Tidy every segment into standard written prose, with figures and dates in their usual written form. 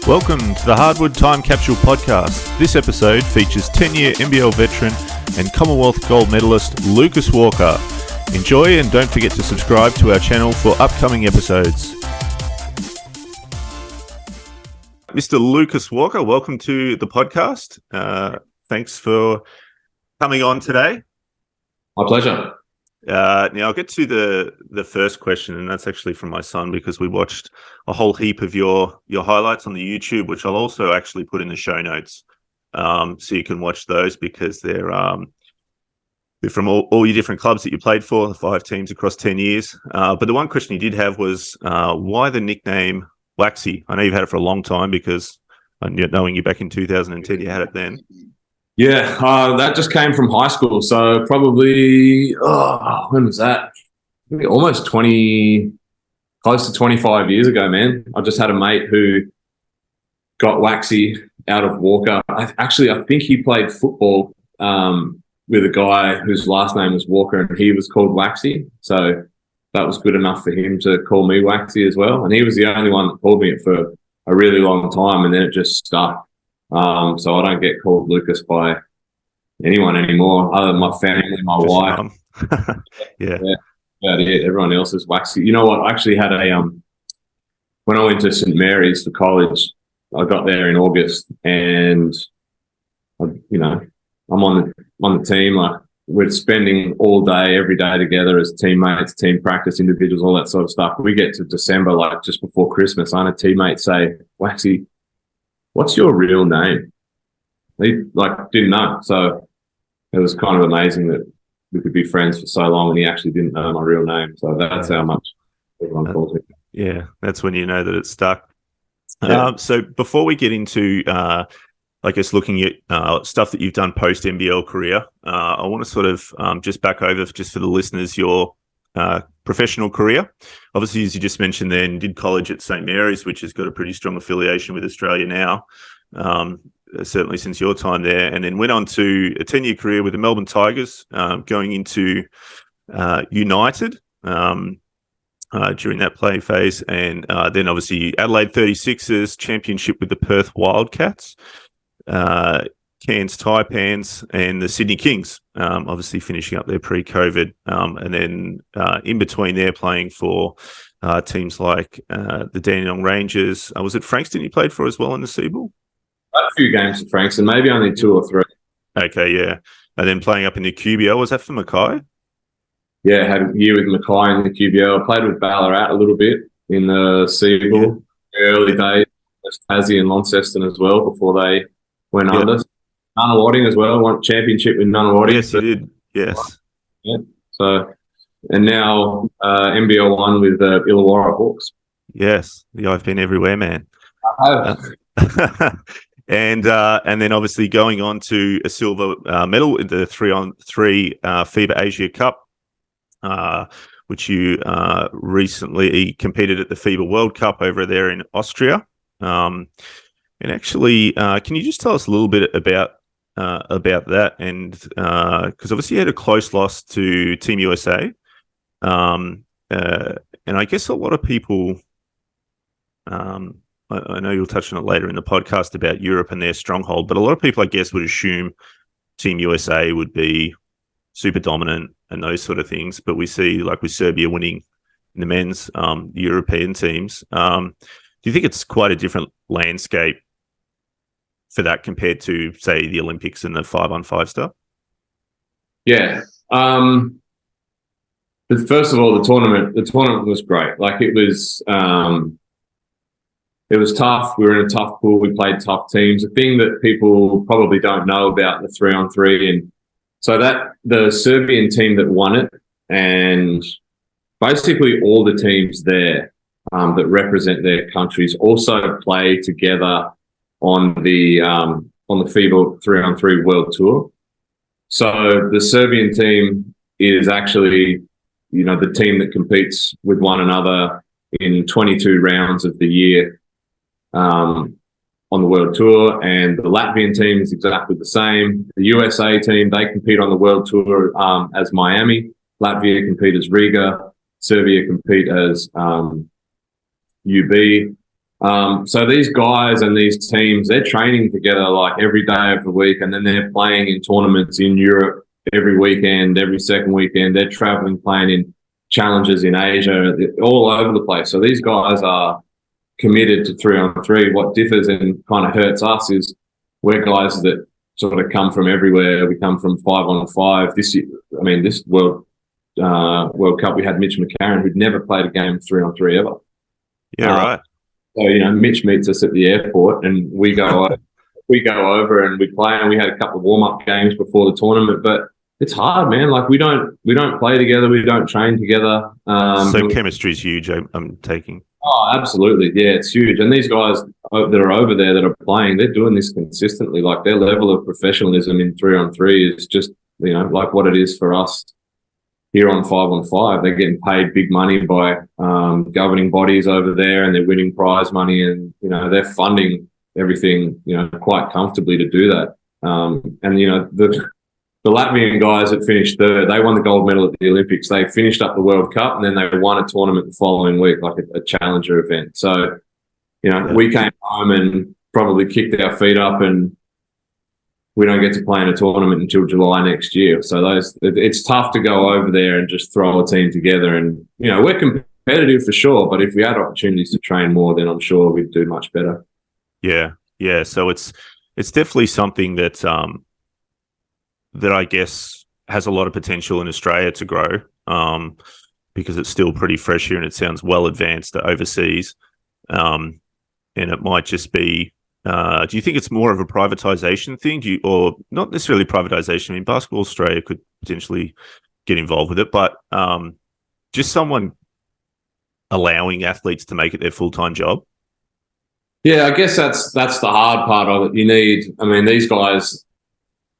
Welcome to the Hardwood Time Capsule Podcast. This episode features 10-year NBL veteran and Commonwealth gold medalist Lucas Walker. Enjoy and don't forget to subscribe to our channel for upcoming episodes. Mr. Lucas Walker, welcome to the podcast. Thanks for coming on today. My pleasure. Now I'll get to the first question, and that's actually from my son because we watched a whole heap of your highlights on the YouTube, which I'll also actually put in the show notes, so you can watch those because they're from all your different clubs that you played for, the 5 teams across 10 years. But the one question you did have was why the nickname Waxy? I know you've had it for a long time because knowing you back in 2010, you had it then. Yeah, that just came from high school. So probably, when was that? Maybe almost close to 25 years ago, man. I just had a mate who got Waxy out of Walker. I think he played football with a guy whose last name was Walker, and he was called Waxy. So that was good enough for him to call me Waxy as well. And he was the only one that called me it for a really long time, and then it just stuck. So I don't get called Lucas by anyone anymore, other than my family, my just wife. Yeah. Everyone else is Waxy. You know what? I actually had when I went to St. Mary's for college, I got there in August, and I'm on the team. Like, we're spending all day, every day together as teammates, team practice, individuals, all that sort of stuff. We get to December, like just before Christmas, I had a teammate say, "Waxy, what's your real name?" He didn't know. So it was kind of amazing that we could be friends for so long and he actually didn't know my real name. So that's how much everyone calls me. Yeah, that's when you know that it's stuck. Yeah. So before we get into, looking at stuff that you've done post-NBL career, I want to sort of just back over, just for the listeners, your professional career. Obviously, as you just mentioned then, did college at St. Mary's, which has got a pretty strong affiliation with Australia now, certainly since your time there, and then went on to a 10-year career with the Melbourne Tigers, going into United during that play phase, and then obviously Adelaide 36ers, championship with the Perth Wildcats, Cairns Taipans, and the Sydney Kings, obviously finishing up there pre-COVID, and then in between there playing for teams like the Dandenong Rangers. Was it Frankston you played for as well in the Seaball? A few games for Frankston, maybe only 2 or 3. Okay, yeah. And then playing up in the QBL, was that for Mackay? Yeah, had a year with Mackay in the QBL. Played with Ballarat a little bit in the Seaball, early days. Tassie and Launceston as well before they went under. Nunawading as well, won championship with Nunawading. Yes, you did. Yes. Yeah. So, and now NBL 1 with Illawarra Hawks. Yes, I've been everywhere, man. I have. And then obviously going on to a silver medal in the 3-on-3 FIBA Asia Cup, which you recently competed at the FIBA World Cup over there in Austria. And actually, can you just tell us a little bit about that? And because obviously you had a close loss to Team USA, and I guess a lot of people, I know you'll touch on it later in the podcast about Europe and their stronghold, but a lot of people, I guess, would assume Team USA would be super dominant and those sort of things. But we see, like with Serbia winning in the men's European teams. Do you think it's quite a different landscape for that compared to, say, the Olympics and the 5-on-5 stuff? Yeah. But first of all, the tournament was great. Like, it was tough. We were in a tough pool. We played tough teams. The thing that people probably don't know about the 3-on-3, and so that the Serbian team that won it, and basically all the teams there that represent their countries also play together on the FIBA 3-on-3 World Tour. So the Serbian team is actually, the team that competes with one another in 22 rounds of the year on the World Tour, and the Latvian team is exactly the same. The USA team, they compete on the World Tour as Miami. Latvia compete as Riga. Serbia compete as UB. So these guys and these teams, they're training together like every day of the week, and then they're playing in tournaments in Europe every weekend, every second weekend. They're traveling, playing in challenges in Asia, all over the place. So these guys are committed to 3-on-3. What differs and kind of hurts us is we're guys that sort of come from everywhere. We come from 5-on-5. This World Cup, we had Mitch McCarron, who'd never played a game of 3-on-3 ever. Yeah, right. So, Mitch meets us at the airport and we go over and we play, and we had a couple of warm-up games before the tournament, but it's hard, man. Like we don't play together. We don't train together. So chemistry is huge, I'm taking. Oh, absolutely. Yeah, it's huge. And these guys that are over there that are playing, they're doing this consistently. Like their level of professionalism in 3-on-3 is just, like what it is for us here on 5-on-5. They're getting paid big money by governing bodies over there, and they're winning prize money, and they're funding everything quite comfortably to do that. The Latvian guys that finished third, they won the gold medal at the Olympics. They finished up the World Cup, and then they won a tournament the following week, like a challenger event. So we came home and probably kicked our feet up, and we don't get to play in a tournament until July next year. So it's tough to go over there and just throw a team together. And, we're competitive for sure, but if we had opportunities to train more, then I'm sure we'd do much better. Yeah. Yeah. So it's definitely something that, that I guess has a lot of potential in Australia to grow, because it's still pretty fresh here and it sounds well advanced overseas. And it might just be, do you think it's more of a privatization thing? Or not necessarily privatization? I mean, Basketball Australia could potentially get involved with it, but just someone allowing athletes to make it their full-time job. Yeah, I guess that's the hard part of it. These guys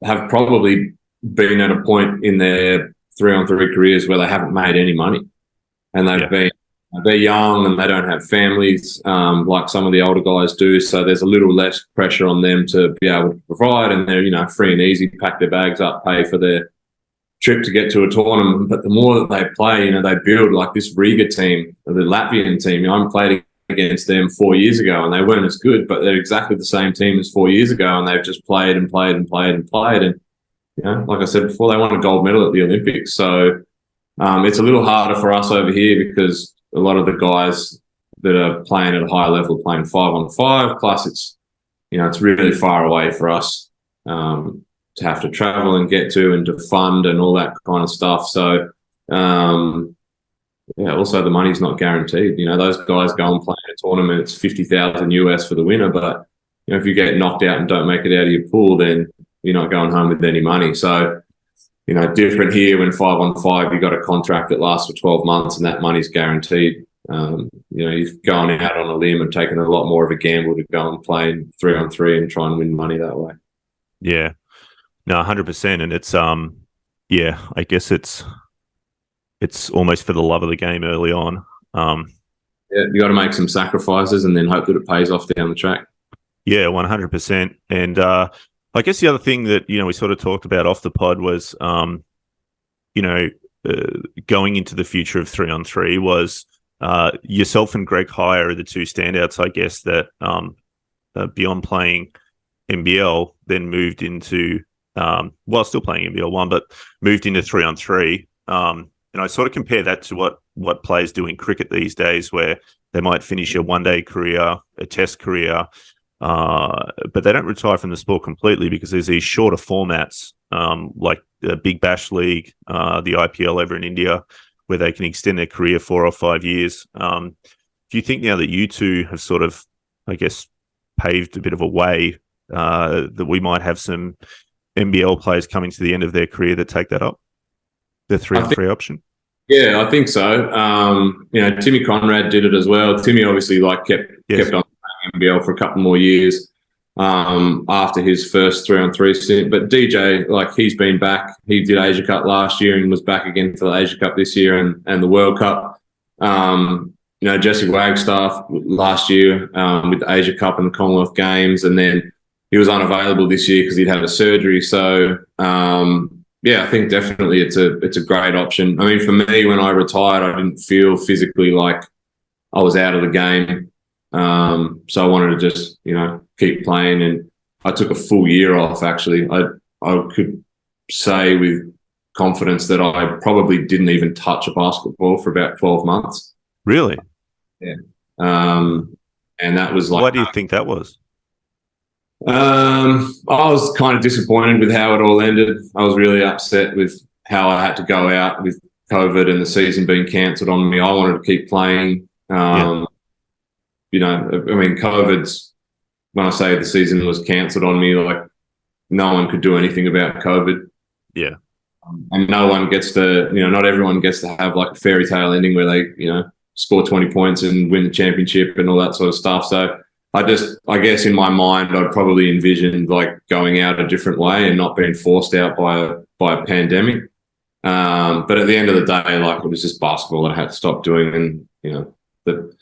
have probably been at a point in their 3-on-3 careers where they haven't made any money, and they're young and they don't have families like some of the older guys do. So there's a little less pressure on them to be able to provide, and they're free and easy, pack their bags up, pay for their trip to get to a tournament. But the more that they play, they build like this Riga team, the Latvian team. I played against them 4 years ago, and they weren't as good, but they're exactly the same team as 4 years ago, and they've just played and played and played and played. And like I said before, they won a gold medal at the Olympics. So it's a little harder for us over here because a lot of the guys that are playing at a high level playing 5-on-5. Plus, it's really far away for us to have to travel and get to, and to fund and all that kind of stuff. So. Also the money's not guaranteed. Those guys go and play in a tournament, it's $50,000 US for the winner, but if you get knocked out and don't make it out of your pool, then you're not going home with any money. So, different here when 5-on-5, you got a contract that lasts for 12 months and that money's guaranteed. You've gone out on a limb and taken a lot more of a gamble to go and play in 3-on-3 and try and win money that way. Yeah, no, 100%. And it's, I guess it's almost for the love of the game early on. You got to make some sacrifices and then hope that it pays off down the track. Yeah, 100%. And I guess the other thing that, we sort of talked about off the pod was, going into the future of 3-on-3 was yourself and Greg Heyer are the two standouts, I guess, that beyond playing NBL, then moved into, still playing NBL 1, but moved into 3-on-3. And I sort of compare that to what players do in cricket these days, where they might finish a one-day career, a test career, but they don't retire from the sport completely because there's these shorter formats like the Big Bash League, the IPL over in India, where they can extend their career 4 or 5 years. Do you think now that you two have sort of, I guess, paved a bit of a way that we might have some NBL players coming to the end of their career that take that up? The 3-on-3 option? Yeah, I think so. Timmy Conrad did it as well. Timmy obviously kept on playing NBL for a couple more years after his first 3-on-3 stint. But DJ, he's been back. He did Asia Cup last year and was back again for the Asia Cup this year and the World Cup. Jesse Wagstaff last year with the Asia Cup and the Commonwealth Games, and then he was unavailable this year because he'd had a surgery. So I think definitely it's a great option. For me, when I retired, I didn't feel physically like I was out of the game. So I wanted to just, keep playing, and I took a full year off. Actually, I could say with confidence that I probably didn't even touch a basketball for about 12 months. Really? Yeah. And that was like, why do you think that was? I was kind of disappointed with how it all ended. I was really upset with how I had to go out with COVID and the season being cancelled on me. I wanted to keep playing. COVID's, when I say the season was cancelled on me, like no one could do anything about COVID. Yeah. And no one gets to, not everyone gets to have like a fairy tale ending where they, score 20 points and win the championship and all that sort of stuff. So I guess in my mind, I'd probably envisioned like going out a different way and not being forced out by a pandemic. But at the end of the day, like it was just basketball that I had to stop doing. And, the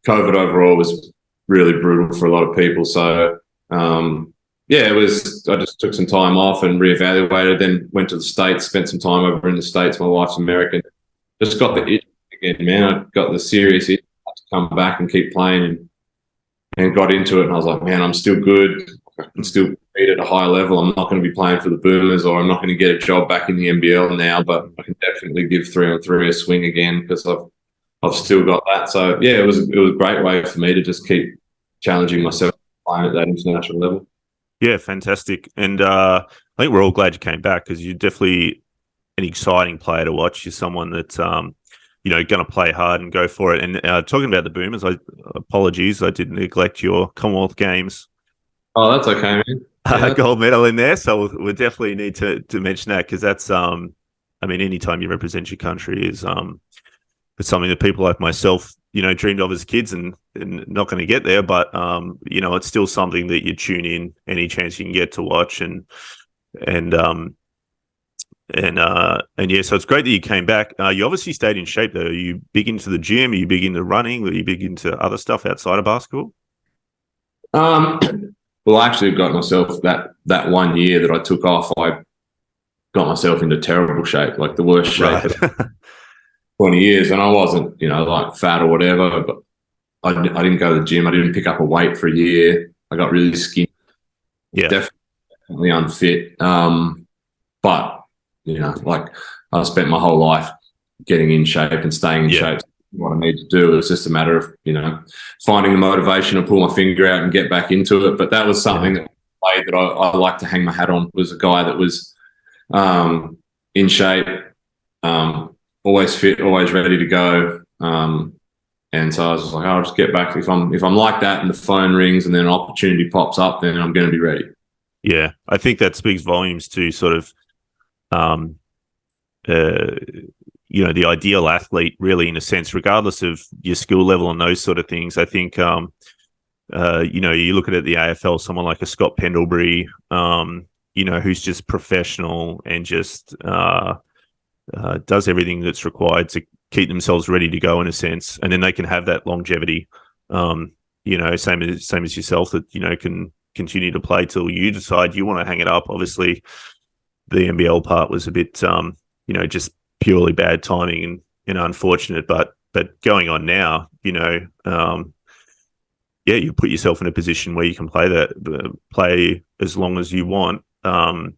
COVID overall was really brutal for a lot of people. So, it was, I just took some time off and reevaluated, then went to the States, spent some time over in the States. My wife's American. Just got the itch again, man. I got the serious itch to come back and keep playing and got into it. And I was like, man, I'm still good. I can still compete at a high level. I'm not going to be playing for the Boomers, or I'm not going to get a job back in the NBL now, but I can definitely give 3-on-3 a swing again because I've still got that. So yeah, it was a great way for me to just keep challenging myself playing at that international level. Yeah, fantastic. And I think we're all glad you came back, because you're definitely an exciting player to watch. You're someone that's, going to play hard and go for it. And talking about the Boomers, apologies, I did neglect your Commonwealth Games. Oh, that's okay, man. Yeah. Gold medal in there. So we'll definitely need to mention that, because that's, anytime you represent your country is it's something that people like myself, dreamed of as kids and not going to get there. But, it's still something that you tune in any chance you can get to watch. And yeah, so it's great that you came back. You obviously stayed in shape though. Are you big into the gym? Are you big into running? Are you big into other stuff outside of basketball? Well, I actually got myself that 1 year that I took off, I got myself into terrible shape, like the worst shape. Right. 20 years, and I wasn't, like fat or whatever, but I didn't go to the gym. I didn't pick up a weight for a year. I got really skinny. Yeah. Definitely unfit. But, like I spent my whole life getting in shape and staying in shape. What I need to do. It's just a matter of, finding the motivation to pull my finger out and get back into it. But that was something that I like to hang my hat on, was a guy that was in shape, always fit, always ready to go. And so I was like, I'll just get back. If I'm like that and the phone rings and then an opportunity pops up, then I'm going to be ready. Yeah, I think that speaks volumes to sort of, the ideal athlete, really, in a sense, regardless of your skill level and those sort of things. I think, you look at the AFL, someone like a Scott Pendlebury, who's just professional and just does everything that's required to keep themselves ready to go, in a sense, and then they can have that longevity. Same as yourself, that can continue to play till you decide you want to hang it up. Obviously, the NBL part was a bit, just purely bad timing and unfortunate. But going on now, you put yourself in a position where you can play as long as you want. And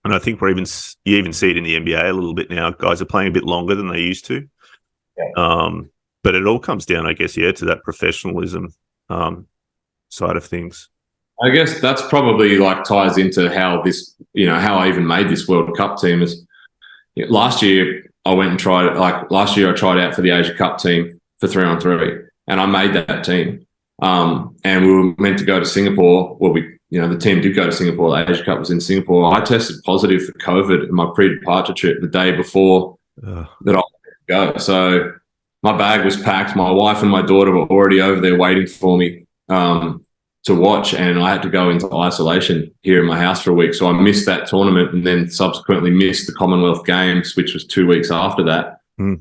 I think you even see it in the NBA a little bit now. Guys are playing a bit longer than they used to. Yeah. But it all comes down, I guess, to that professionalism side of things. I guess that's probably like ties into how this, how I even made this World Cup team. Is last year I went and tried it. Like last year I tried out for the Asia Cup team for 3-on-3, and I made that team. And we were meant to go to Singapore. Well, the team did go to Singapore. The Asia Cup was in Singapore. I tested positive for COVID in my pre-departure trip the day before that I was going to go. So my bag was packed. My wife and my daughter were already over there waiting for me to watch, and I had to go into isolation here in my house for a week. So I missed that tournament, and then subsequently missed the Commonwealth Games, which was 2 weeks after that. I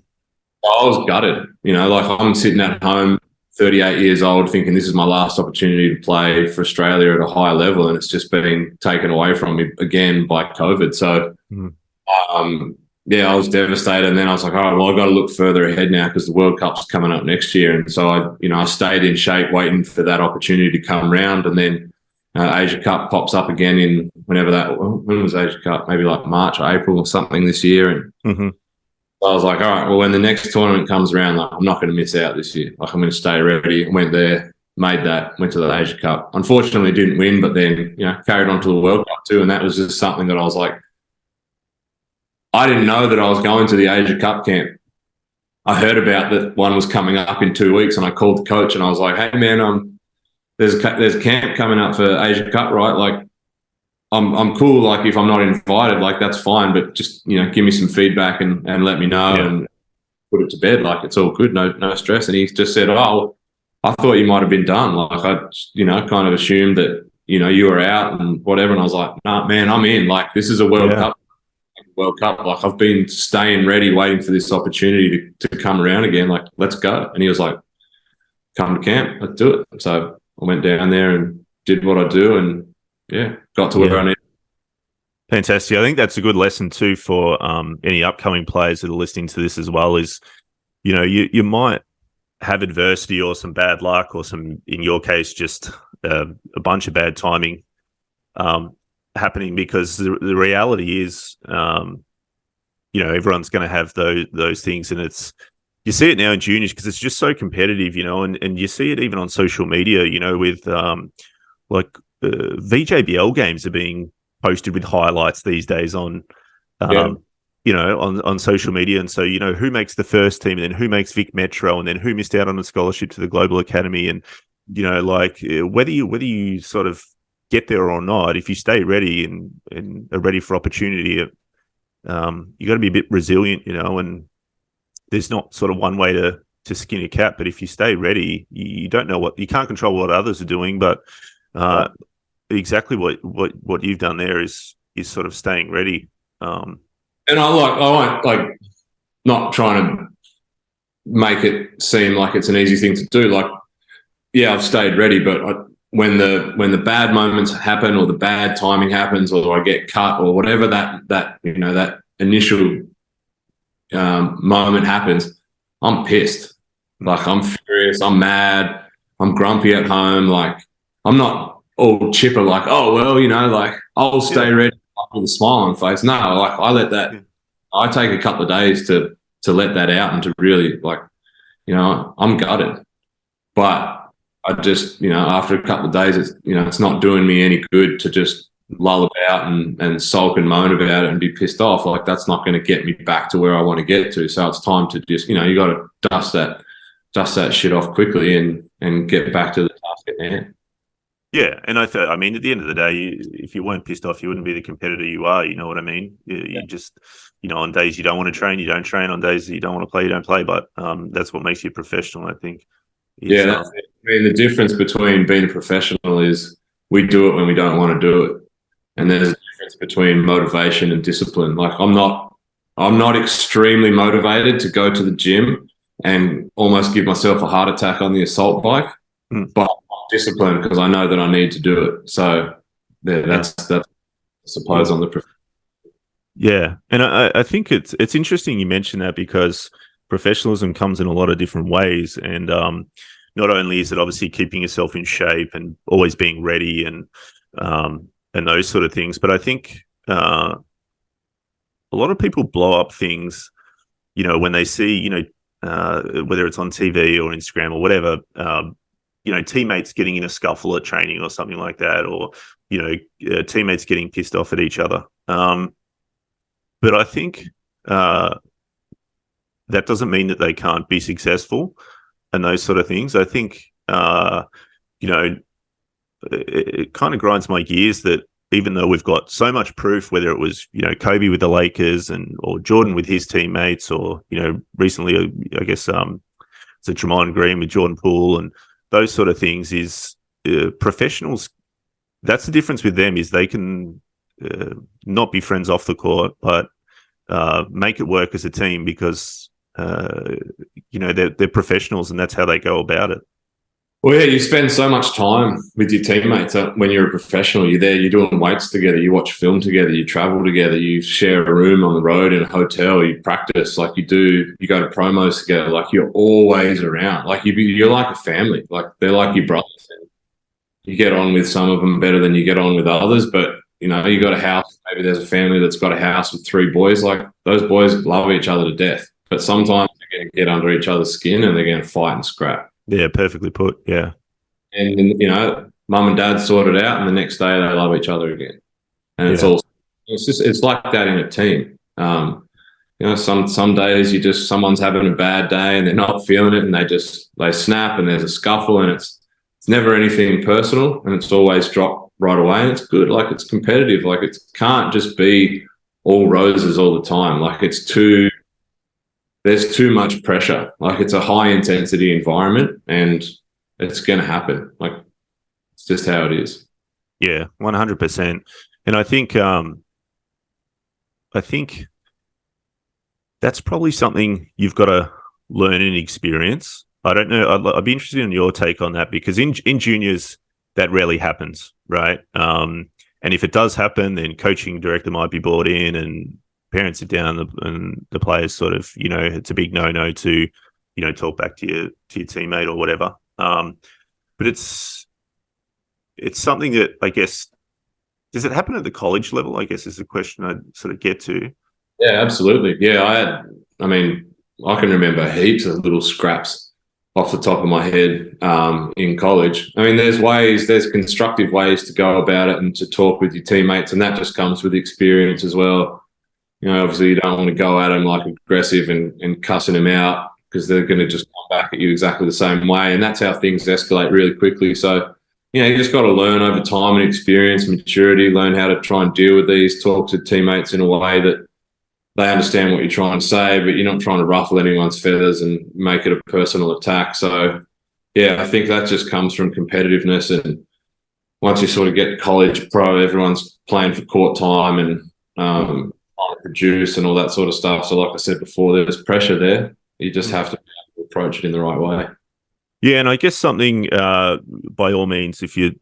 was gutted. Like I'm sitting at home, 38 years old, thinking this is my last opportunity to play for Australia at a high level, and it's just been taken away from me again by COVID. So, yeah, I was devastated. And then I was like, all right, well, I've got to look further ahead now because the World Cup's coming up next year. And so I stayed in shape waiting for that opportunity to come round. And then Asia Cup pops up again in when was Asia Cup? Maybe like March or April or something this year. And Mm-hmm. I was like, all right, well, when the next tournament comes around, like, I'm not going to miss out this year. Like, I'm going to stay ready. Went there, made that, went to the Asia Cup. Unfortunately, didn't win, but then, carried on to the World Cup too. And that was just something that I was like, I didn't know that I was going to the Asia Cup camp. I heard about that one was coming up in 2 weeks, and I called the coach and I was like, hey, man, there's a camp coming up for Asia Cup, right? Like, I'm cool. Like, if I'm not invited, like, that's fine, but just, give me some feedback and let me know and put it to bed. Like, it's all good. No stress. And he just said, oh, I thought you might have been done. Like, I, kind of assumed that, you were out and whatever. And I was like, nah, man, I'm in. Like, this is a World Cup. Like, I've been staying ready, waiting for this opportunity to come around again. Like, let's go. And he was like, come to camp, let's do it. So I went down there and did what I do, and got to where I need. Fantastic. I think that's a good lesson too for any upcoming players that are listening to this as well. Is you might have adversity or some bad luck or some, in your case, just a bunch of bad timing happening, because the reality is, everyone's going to have those things, and you see it now in juniors because it's just so competitive, and you see it even on social media, with VJBL games are being posted with highlights these days on on social media. And so, who makes the first team, and then who makes Vic Metro, and then who missed out on a scholarship to the Global Academy. And, whether you sort of get there or not, if you stay ready and are ready for opportunity, you got to be a bit resilient, and there's not sort of one way to skin a cat. But if you stay ready, you don't know you can't control what others are doing, but exactly what you've done there is sort of staying ready. And I won't not trying to make it seem like it's an easy thing to do. Like, yeah, I've stayed ready, but when the bad moments happen, or the bad timing happens, or I get cut, or whatever that initial moment happens, I'm pissed. Like, I'm furious, I'm mad, I'm grumpy at home. Like, I'm not all chipper, like, oh, well, like, I'll stay ready with a smile on my face. No, like, I take a couple of days to let that out and to really, like, I'm gutted. But I just, after a couple of days, it's not doing me any good to just lull about and sulk and moan about it and be pissed off. Like, that's not going to get me back to where I want to get to. So it's time to just, you got to dust that shit off quickly and get back to the task at hand. Yeah, and I mean, at the end of the day, if you weren't pissed off, you wouldn't be the competitor you are. You know what I mean? You just, on days you don't want to train, you don't train. On days that you don't want to play, you don't play. But that's what makes you a professional, I think. That's it. I mean, the difference between being a professional is we do it when we don't want to do it, and there's a difference between motivation and discipline. Like, I'm not extremely motivated to go to the gym and almost give myself a heart attack on the assault bike, but I'm disciplined because I know that I need to do it. So that's I suppose on the. Yeah, and I think it's interesting you mentioned that, because professionalism comes in a lot of different ways, and not only is it obviously keeping yourself in shape and always being ready and those sort of things, but I think a lot of people blow up things, when they see, whether it's on TV or Instagram or whatever, teammates getting in a scuffle at training or something like that, or teammates getting pissed off at each other. But I think that doesn't mean that they can't be successful and those sort of things. I think, it kind of grinds my gears that even though we've got so much proof, whether it was, Kobe with the Lakers or Jordan with his teammates, or, recently, I guess, it's Draymond Green with Jordan Poole and those sort of things, is professionals. That's the difference with them, is they can not be friends off the court, but make it work as a team, because they're professionals and that's how they go about it. Well, yeah, you spend so much time with your teammates when you're a professional. You're there, you're doing weights together, you watch film together, you travel together, you share a room on the road in a hotel, you practice like you do, you go to promos together, like you're always around. Like you're like a family, like they're like your brothers. And you get on with some of them better than you get on with others, but you got a house, maybe there's a family that's got a house with 3 boys, like those boys love each other to death. But sometimes they're going to get under each other's skin and they're going to fight and scrap. Yeah, perfectly put. Yeah. And mum and dad sort it out, and the next day they love each other again. And it's like that in a team. Some days someone's having a bad day and they're not feeling it, and they snap, and there's a scuffle, and it's never anything personal, and it's always dropped right away, and it's good. Like, it's competitive. Like, it can't just be all roses all the time. Like, there's too much pressure. Like, it's a high intensity environment, and it's going to happen. Like, it's just how it is. Yeah, 100%. And I think that's probably something you've got to learn and experience. I don't know. I'd be interested in your take on that, because in juniors that rarely happens, right? And if it does happen, then coaching director might be brought in, and parents are down, and the players sort of, it's a big no to, talk back to your teammate or whatever. But it's something that, I guess, does it happen at the college level, I guess, is the question I'd sort of get to. Yeah, absolutely. Yeah, I can remember heaps of little scraps off the top of my head in college. I mean, there's constructive ways to go about it and to talk with your teammates, and that just comes with experience as well. Obviously you don't want to go at them like aggressive and cussing them out, because they're going to just come back at you exactly the same way. And that's how things escalate really quickly. So, you just got to learn over time and experience, maturity, learn how to try and deal with these, talk to teammates in a way that they understand what you're trying to say, but you're not trying to ruffle anyone's feathers and make it a personal attack. So, yeah, I think that just comes from competitiveness. And once you sort of get college pro, everyone's playing for court time and trying to produce and all that sort of stuff. So, like I said before, there's pressure there. You just have to approach it in the right way. Yeah, and I guess something, by all means, if you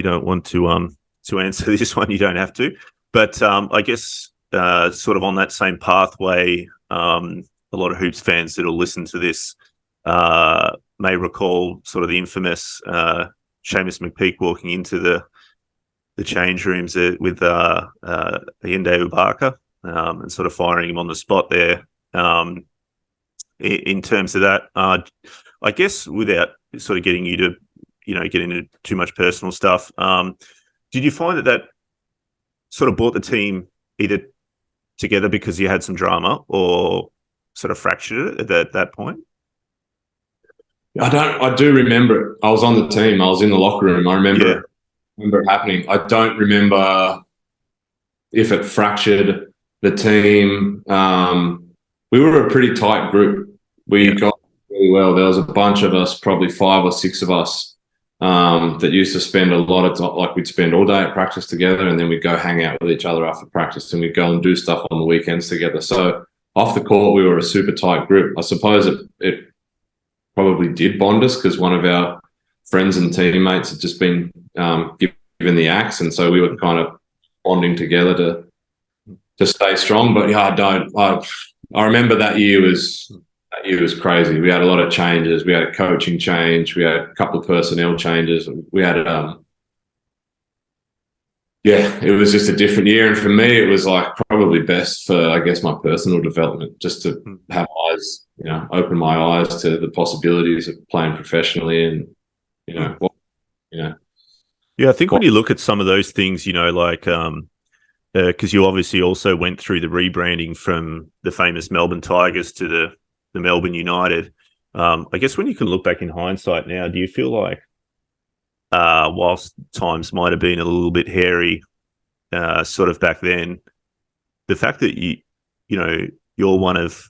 don't want to answer this one, you don't have to. But I guess sort of on that same pathway, a lot of Hoops fans that'll listen to this may recall sort of the infamous Seamus McPeak walking into the change rooms with Ayinde Ubaka and sort of firing him on the spot there. In terms of that, I guess without sort of getting you to, get into too much personal stuff, did you find that sort of brought the team either together because you had some drama, or sort of fractured it at that point? I do remember it. I was on the team. I was in the locker room. I remember it happening. I don't remember if it fractured the team. We were a pretty tight group. We got really well. There was a bunch of us, probably 5 or 6 of us, that used to spend a lot of time, like we'd spend all day at practice together, and then we'd go hang out with each other after practice, and we'd go and do stuff on the weekends together. So off the court, we were a super tight group. I suppose it probably did bond us, because one of our friends and teammates had just been given the axe, and so we were kind of bonding together to stay strong. But yeah, I remember that year was crazy. We had a lot of changes. We had a coaching change. We had a couple of personnel changes. We had it was just a different year. And for me, it was like probably best for, I guess, my personal development, just to have eyes, open my eyes to the possibilities of playing professionally. And, yeah, I think when you look at some of those things, like, because you obviously also went through the rebranding from the famous Melbourne Tigers to the Melbourne United. I guess when you can look back in hindsight now, do you feel like, whilst times might have been a little bit hairy, sort of back then, the fact that you're one of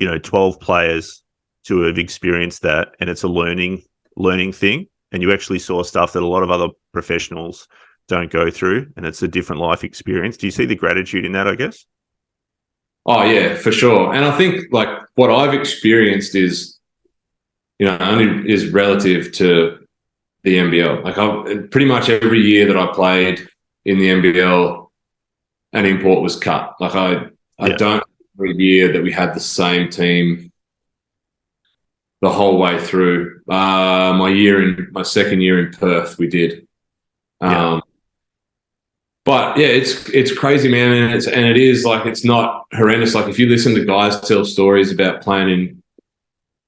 12 players to have experienced that, and it's a learning thing, and you actually saw stuff that a lot of other professionals don't go through, and it's a different life experience. Do you see the gratitude in that, I guess? Oh yeah, for sure. And I think like what I've experienced is, only is relative to the NBL. Like pretty much every year that I played in the NBL, an import was cut. Like I don't every year that we had the same team the whole way through. My second year in Perth, we did. But yeah, it's crazy, man, and it is like, it's not horrendous. Like if you listen to guys tell stories about playing in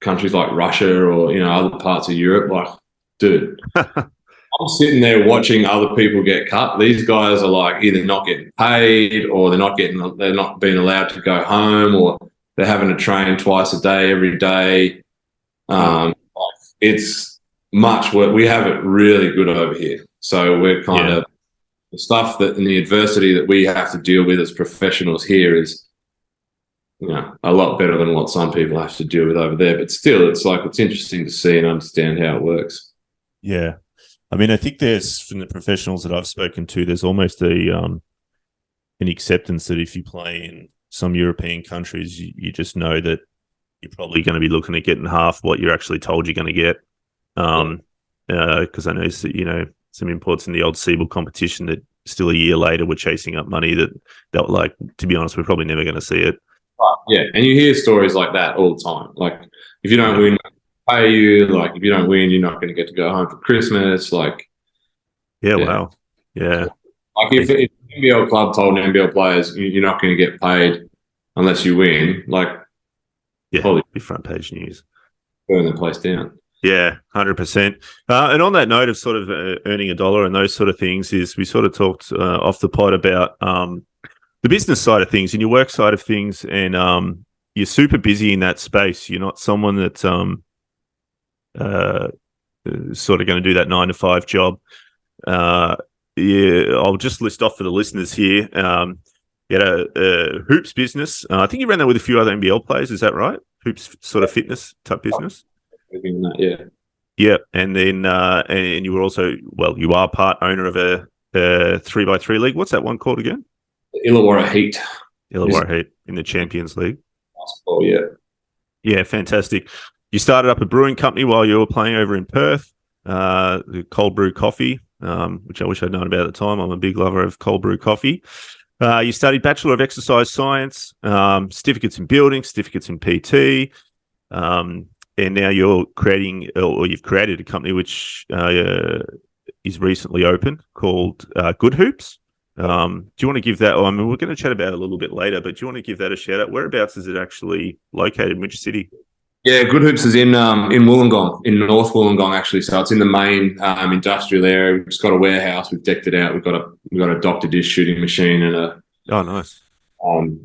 countries like Russia or other parts of Europe, like, dude, I'm sitting there watching other people get cut. These guys are like either not getting paid, or they're not being allowed to go home, or they're having to train twice a day every day. It's much work. We have it really good over here, so we're kind of the stuff that and the adversity that we have to deal with as professionals here is, a lot better than what some people have to deal with over there. But still, it's interesting to see and understand how it works. Yeah. I mean, I think there's, from the professionals that I've spoken to, there's almost an acceptance that if you play in some European countries, you just know that you're probably going to be looking at getting half what you're actually told you're going to get. Because I know, some imports in the old Siebel competition that still a year later were chasing up money that like, to be honest, we're probably never going to see it. Yeah, and you hear stories like that all the time. Like, if you don't win, pay you. Like, if you don't win, you're not going to get to go home for Christmas. Like, wow, yeah. Like if an NBL club told NBL players you're not going to get paid unless you win, like, probably be front page news, burn the place down. Yeah, 100%. And on that note of sort of earning $1 and those sort of things, is we sort of talked off the pod about the business side of things and your work side of things, and you're super busy in that space. You're not someone that's sort of going to do that 9 to 5 job. I'll just list off for the listeners here. You had a hoops business. I think you ran that with a few other NBL players. Is that right? Hoops sort of fitness type business. Yeah, and then and you were also, you are part owner of a 3x3 league. What's that one called again? Illawarra Heat. Illawarra Heat in the Champions League. Basketball, yeah. Yeah, fantastic. You started up a brewing company while you were playing over in Perth, the cold brew coffee, which I wish I'd known about at the time. I'm a big lover of cold brew coffee. You studied Bachelor of Exercise Science, certificates in building, certificates in PT, and now you're creating, or you've created a company which is recently open called Good Hoops. Do you want to give that? I mean, we're going to chat about it a little bit later, but do you want to give that a shout out? Whereabouts is it actually located? In which city? Yeah, Good Hoops is in Wollongong, in North Wollongong actually. So it's in the main industrial area. We've just got a warehouse. We've decked it out. We've got a Dr. Dish shooting machine and a nice.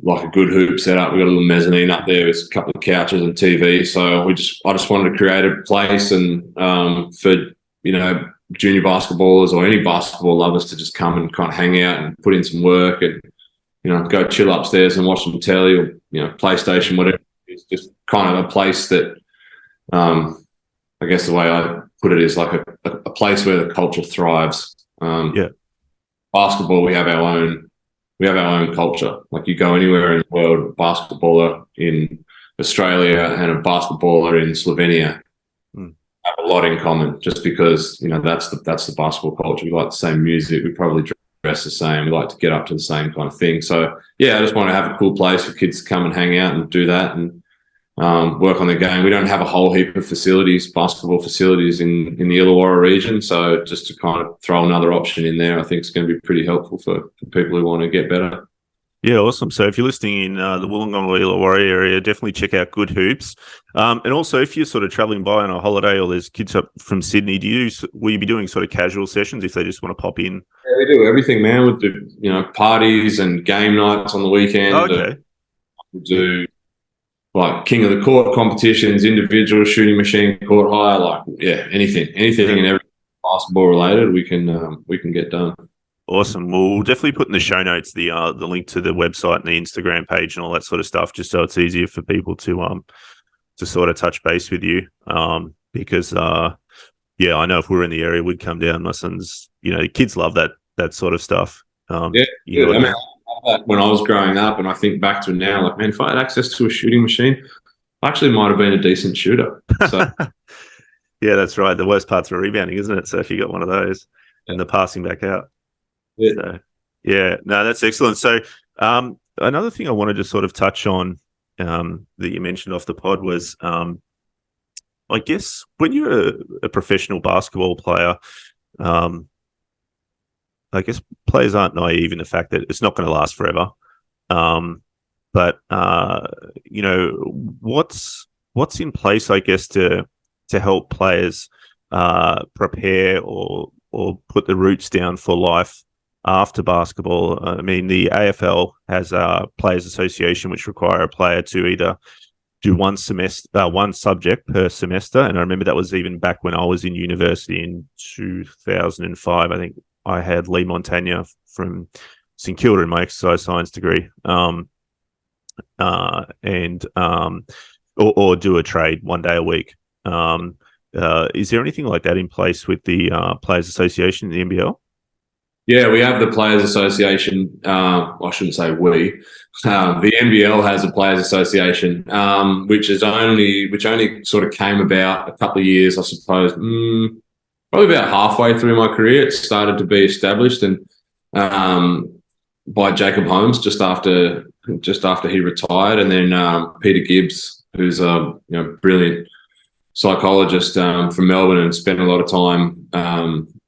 Like a Good Hoop setup. We've got a little mezzanine up there with a couple of couches and TV. So I just wanted to create a place and for junior basketballers or any basketball lovers to just come and kind of hang out and put in some work and go chill upstairs and watch some telly or PlayStation, whatever. It's just kind of a place that I guess the way I put it is like a place where the culture thrives. Basketball, we have our own culture. Like, you go anywhere in the world, a basketballer in Australia and a basketballer in Slovenia have a lot in common, just because that's the basketball culture. We like the same music. We probably dress the same. We like to get up to the same kind of thing. So yeah, I just want to have a cool place for kids to come and hang out and do that and work on the game. We don't have a whole heap of basketball facilities in the Illawarra region. So just to kind of throw another option in there, I think it's going to be pretty helpful for people who want to get better. Yeah, awesome. So if you're listening in the Wollongong or Illawarra area, definitely check out Good Hoops. And also, if you're sort of travelling by on a holiday or there's kids up from Sydney, will you be doing sort of casual sessions if they just want to pop in? Yeah, we do everything, man. We do, parties and game nights on the weekend. Okay. We do like King of the Court competitions, individual shooting machine, court hire, like, anything and everything basketball related, we can get done. Awesome. We'll definitely put in the show notes the link to the website and the Instagram page and all that sort of stuff, just so it's easier for people to sort of touch base with you. Because I know if we were in the area, we'd come down. My sons, kids love that sort of stuff. I mean, when I was growing up, and I think back to now, like, man, if I had access to a shooting machine, I actually might have been a decent shooter. So Yeah, that's right. The worst part's rebounding, isn't it? So if you got one of those and the passing back out. Yeah. So yeah, no, that's excellent. So another thing I wanted to sort of touch on that you mentioned off the pod was I guess when you're a professional basketball player, um, I guess players aren't naive in the fact that it's not going to last forever. Um, but what's in place, I guess, to help players prepare or put the roots down for life after basketball. I mean, the AFL has a players' association which require a player to either do one subject per semester, and I remember that was even back when I was in university in 2005. I think I had Lee Montagna from St Kilda in my exercise science degree, and or do a trade one day a week. Is there anything like that in place with the Players Association in the NBL? Yeah, we have the Players Association. I shouldn't say we. The NBL has a Players Association, which only sort of came about a couple of years, I suppose. Probably about halfway through my career, it started to be established, and by Jacob Holmes just after he retired, and then Peter Gibbs, who's a brilliant psychologist from Melbourne and spent a lot of time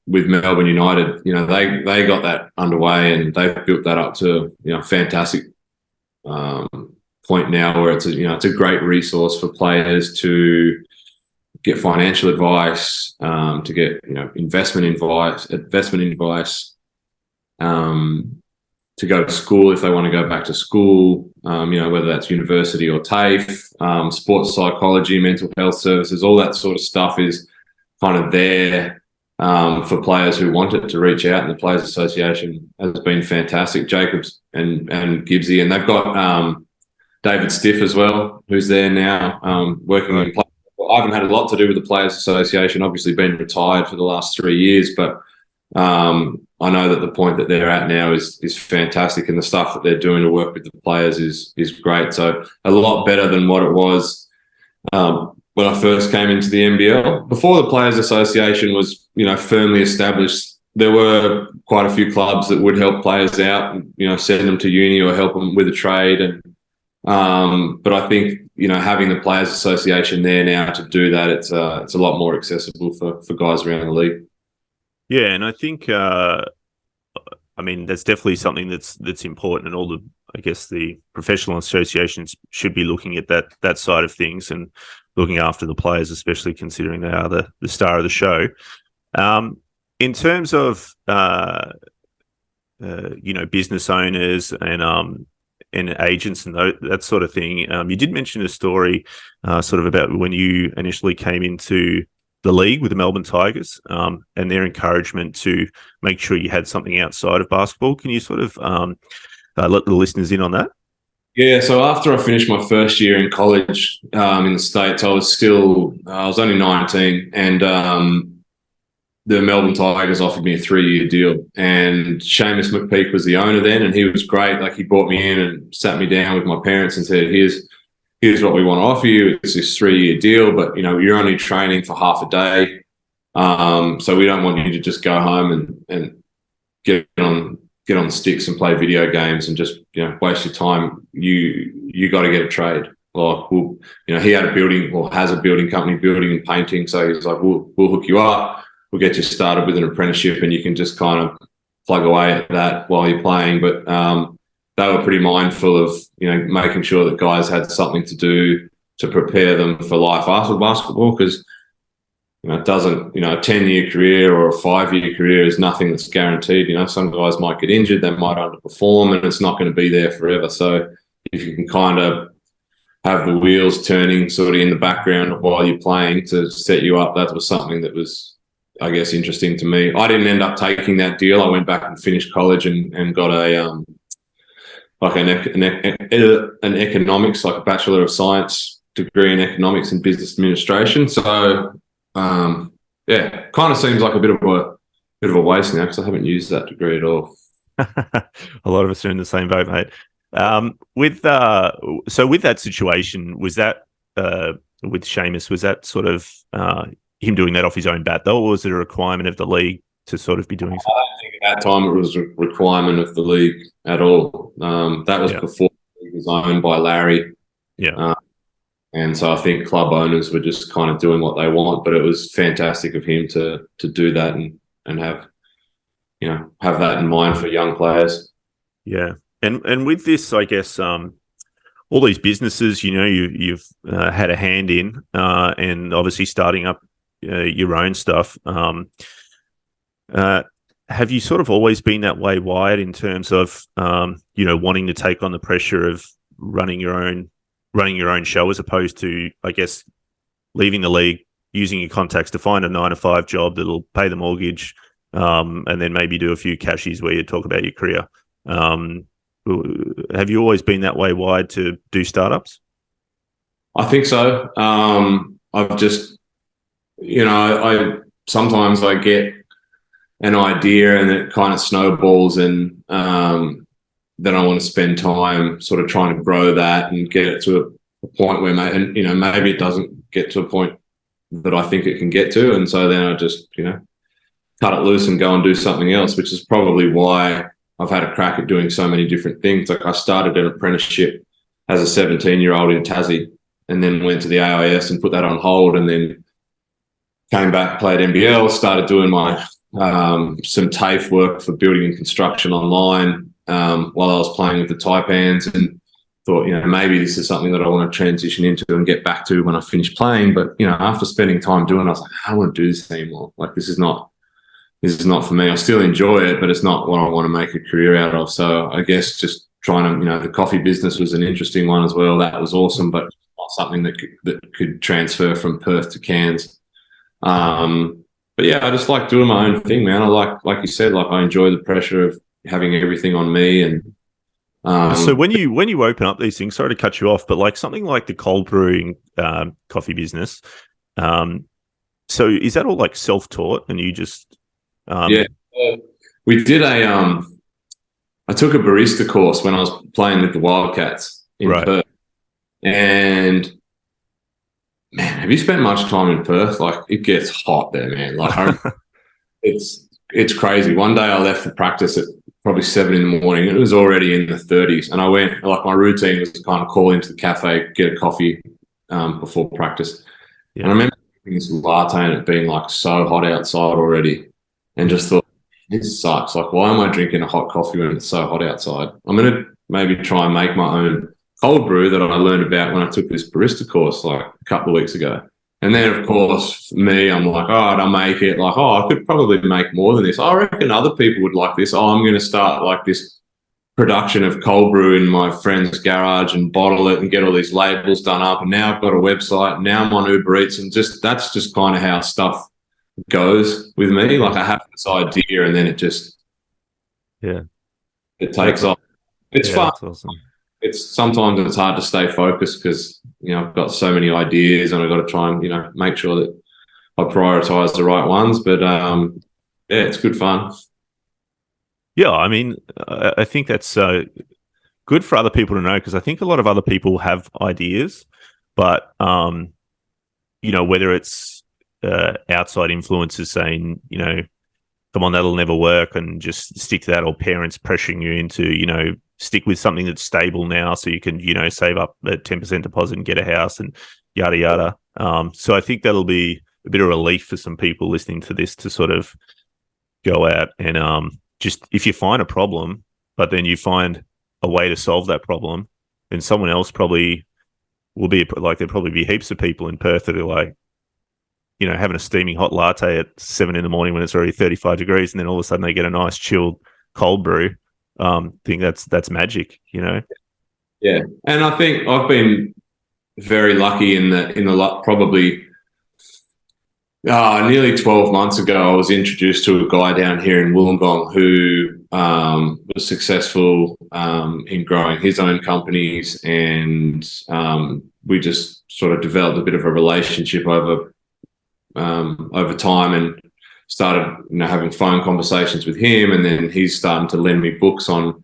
with Melbourne United. They got that underway, and they've built that up to fantastic point now where it's a great resource for players to get financial advice, to get investment advice, to go to school if they want to go back to school, whether that's university or TAFE, sports psychology, mental health services, all that sort of stuff is kind of there for players who want it to reach out. And the Players Association has been fantastic. Jacobs and Gibbsy, and they've got David Stiff as well, who's there now working in. I haven't had a lot to do with the Players Association, obviously been retired for the last 3 years, but I know that the point that they're at now is fantastic, and the stuff that they're doing to work with the players is great. So a lot better than what it was when I first came into the NBL. Before the Players Association was firmly established, there were quite a few clubs that would help players out, send them to uni or help them with a trade. And but I think having the Players Association there now to do that, it's a lot more accessible for guys around the league. Yeah, and I think that's definitely something that's important, and all the professional associations should be looking at that side of things and looking after the players, especially considering they are the star of the show. In terms of business owners and agents and that sort of thing, you did mention a story sort of about when you initially came into the league with the Melbourne Tigers and their encouragement to make sure you had something outside of basketball. Can you sort of let the listeners in on that? Yeah, so after I finished my first year in college in the States, I was only 19, and the Melbourne Tigers offered me a 3-year deal, and Seamus McPeak was the owner then, and he was great. Like, he brought me in and sat me down with my parents and said, here's what we want to offer you. It's this 3-year deal, but you're only training for half a day. So we don't want you to just go home and get on the sticks and play video games and just waste your time. You got to get a trade. Like, he had a building, or has a building company, building and painting. So he's like, we'll hook you up. We'll get you started with an apprenticeship, and you can just kind of plug away at that while you're playing. But they were pretty mindful of making sure that guys had something to do to prepare them for life after basketball, because it doesn't, a 10-year career or a 5-year career is nothing that's guaranteed. Some guys might get injured, they might underperform, and it's not going to be there forever. So if you can kind of have the wheels turning sort of in the background while you're playing to set you up, that was something that was, I guess, interesting to me. I didn't end up taking that deal. I went back and finished college and got an economics, like a Bachelor of Science degree in economics and business administration. So kind of seems like a bit of a waste now, because I haven't used that degree at all. A lot of us are in the same boat, mate. With that situation, was that with Seamus, was that sort of him doing that off his own bat, though, or was it a requirement of the league to sort of be doing so? I don't think at that time it was a requirement of the league at all. That was before it was owned by Larry. Yeah. And so I think club owners were just kind of doing what they want, but it was fantastic of him to do that and have that in mind for young players. Yeah. And with this, I guess, all these businesses, you've had a hand in, and obviously starting up your own stuff. Have you sort of always been that way wired in terms of, wanting to take on the pressure of running your own show, as opposed to, I guess, leaving the league, using your contacts to find a 9-to-5 job that'll pay the mortgage, and then maybe do a few cashies where you talk about your career? Have you always been that way wired to do startups? I think so. I've just, I sometimes I get an idea and it kind of snowballs, and then I want to spend time sort of trying to grow that and get it to a point where, maybe it doesn't get to a point that I think it can get to. And so then I just, cut it loose and go and do something else, which is probably why I've had a crack at doing so many different things. Like I started an apprenticeship as a 17-year-old in Tassie, and then went to the AIS and put that on hold, and then came back, played NBL, started doing my some TAFE work for building and construction online while I was playing with the Taipans, and thought, maybe this is something that I want to transition into and get back to when I finish playing. But, after spending time doing it, I was like, I don't want to do this anymore. Like, this is not for me. I still enjoy it, but it's not what I want to make a career out of. So I guess just trying to, the coffee business was an interesting one as well. That was awesome, but not something that could transfer from Perth to Cairns. But yeah, I just like doing my own thing, man. I like you said, I enjoy the pressure of having everything on me. And so when you open up these things, sorry to cut you off, but something like the cold brewing coffee business, so is that all self-taught, and you just we did I took a barista course when I was playing with the Wildcats in Perth, and man, have you spent much time in Perth? It gets hot there, man. It's crazy. One day I left for practice at probably 7 a.m. It was already in the 30s, and I went, my routine was to kind of call into the cafe, get a coffee before practice. Yeah. And I remember drinking this latte and it being so hot outside already, and just thought, this sucks. Why am I drinking a hot coffee when it's so hot outside? I'm going to maybe try and make my own cold brew that I learned about when I took this barista course a couple of weeks ago. And then, of course, me, I'm like, I'll make it. I could probably make more than this. I reckon other people would like this. I'm going to start this production of cold brew in my friend's garage and bottle it and get all these labels done up. And now I've got a website. Now I'm on Uber Eats, and that's just kind of how stuff goes with me. I have this idea, and then it just it takes off. It's fun. That's awesome. Sometimes it's hard to stay focused because I've got so many ideas, and I've got to try and make sure that I prioritize the right ones. But it's good fun. Yeah, I mean, I think that's good for other people to know, because I think a lot of other people have ideas, but whether it's outside influences saying, come on, that'll never work, and just stick to that, or parents pressuring you into, stick with something that's stable now so you can, save up a 10% deposit and get a house and yada, yada. So I think that'll be a bit of relief for some people listening to this to sort of go out and just, if you find a problem, but then you find a way to solve that problem, then someone else probably will be there'll probably be heaps of people in Perth that are having a steaming hot latte at 7 a.m. when it's already 35 degrees, and then all of a sudden they get a nice chilled cold brew. I think that's magic, Yeah, and I think I've been very lucky in the probably nearly 12 months ago, I was introduced to a guy down here in Wollongong who was successful in growing his own companies, and we just sort of developed a bit of a relationship over time, and started having phone conversations with him, and then he's starting to lend me books on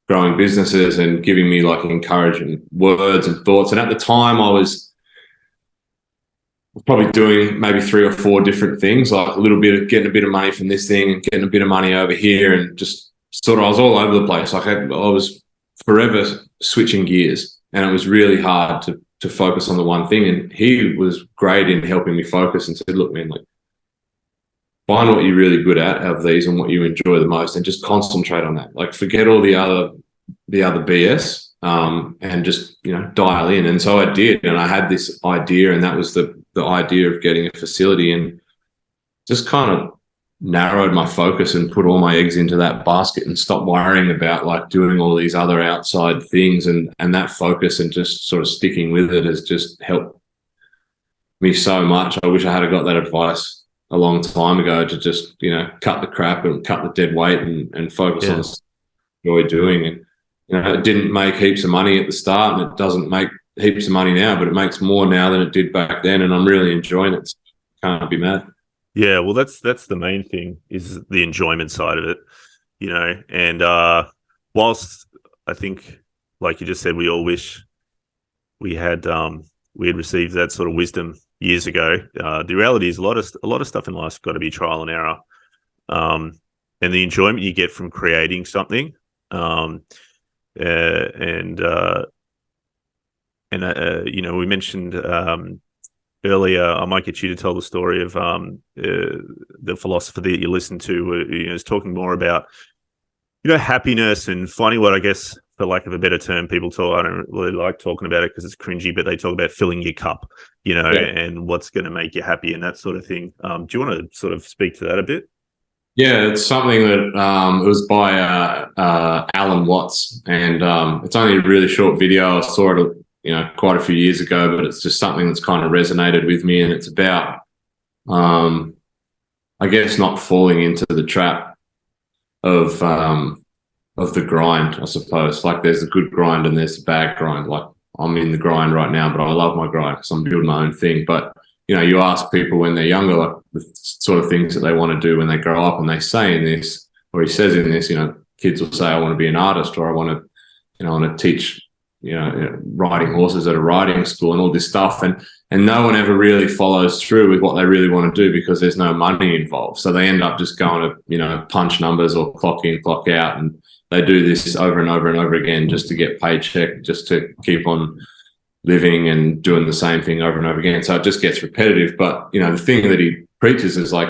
growing businesses and giving me encouraging words and thoughts. And at the time I was probably doing maybe 3 or 4 different things, like a little bit of getting a bit of money from this thing and getting a bit of money over here, and just sort of, I was all over the place. Like I was forever switching gears, and it was really hard to focus on the one thing. And he was great in helping me focus and said, look, man, like, find what you're really good at of these and what you enjoy the most, and just concentrate on that. Like, forget all the other BS, and just, dial in. And so I did, and I had this idea, and that was the idea of getting a facility, and just kind of narrowed my focus and put all my eggs into that basket and stopped worrying about like doing all these other outside things, and that focus and just sort of sticking with it has just helped me so much. I wish I had got that advice a long time ago, to just, cut the crap and cut the dead weight and focus on what I enjoy doing. And, it didn't make heaps of money at the start, and it doesn't make heaps of money now, but it makes more now than it did back then. And I'm really enjoying it. So can't be mad. Yeah, well, that's the main thing, is the enjoyment side of it, And whilst I think, like you just said, we all wish we had received that sort of wisdom years ago. The reality is a lot of stuff in life's got to be trial and error, and the enjoyment you get from creating something, we mentioned. Earlier, I might get you to tell the story of the philosopher that you listened to, is talking more about, happiness and finding what, I guess, for lack of a better term, people talk. I don't really like talking about it because it's cringy, but they talk about filling your cup, and what's going to make you happy and that sort of thing. Do you want to sort of speak to that a bit? Yeah, it's something that it was by Alan Watts, and it's only a really short video. I saw it quite a few years ago, but it's just something that's kind of resonated with me. And it's about, I guess, not falling into the trap of the grind, I suppose. Like, there's the good grind and there's the bad grind. Like, I'm in the grind right now, but I love my grind because I'm building my own thing. But, you ask people when they're younger, like, the sort of things that they want to do when they grow up, and they say in this, or he says in this, kids will say, I want to be an artist, or I want to teach, riding horses at a riding school and all this stuff. And no one ever really follows through with what they really want to do because there's no money involved. So they end up just going to, punch numbers or clock in, clock out. And they do this over and over and over again just to get paycheck, just to keep on living and doing the same thing over and over again. So it just gets repetitive. But, the thing that he preaches is like,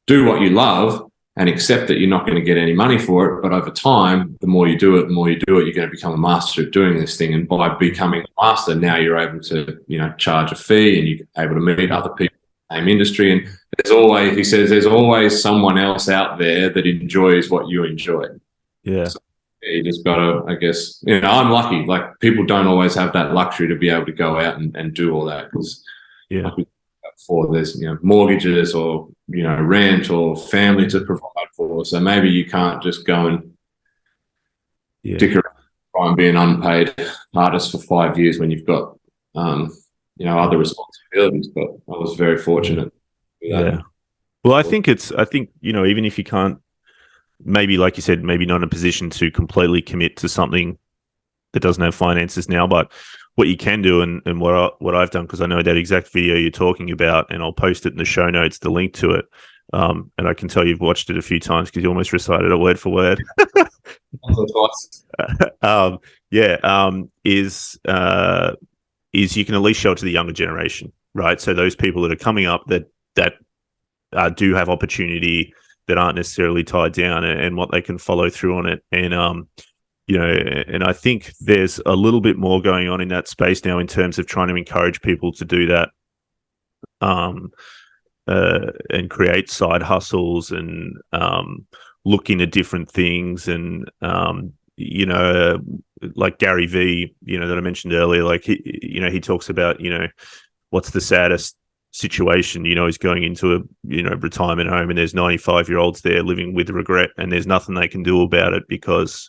do what you love and accept that you're not going to get any money for it. But over time, the more you do it, you're going to become a master at doing this thing. And by becoming a master, now you're able to, charge a fee, and you're able to meet other people in the same industry. And he says, there's always someone else out there that enjoys what you enjoy. Yeah. So you just got to, I guess, I'm lucky. Like, people don't always have that luxury to be able to go out and do all that, because before there's mortgages or rent or family to provide for, so maybe you can't just go and dick around, try and be an unpaid artist for 5 years when you've got other responsibilities. But I was very fortunate. Yeah. Well, I think even if you can't, maybe, like you said, maybe not in a position to completely commit to something that doesn't have finances now, but what you can do, and what I've done, because I know that exact video you're talking about, and I'll post it in the show notes, the link to it. And I can tell you've watched it a few times because you almost recited it word for word. Is you can at least show it to the younger generation, right? So those people that are coming up that do have opportunity, that aren't necessarily tied down, and what they can follow through on it. And and I think there's a little bit more going on in that space now in terms of trying to encourage people to do that, and create side hustles and look into different things. And like Gary V, that I mentioned earlier, like he talks about what's the saddest situation. He's going into a retirement home, and there's 95-year-olds there living with regret, and there's nothing they can do about it because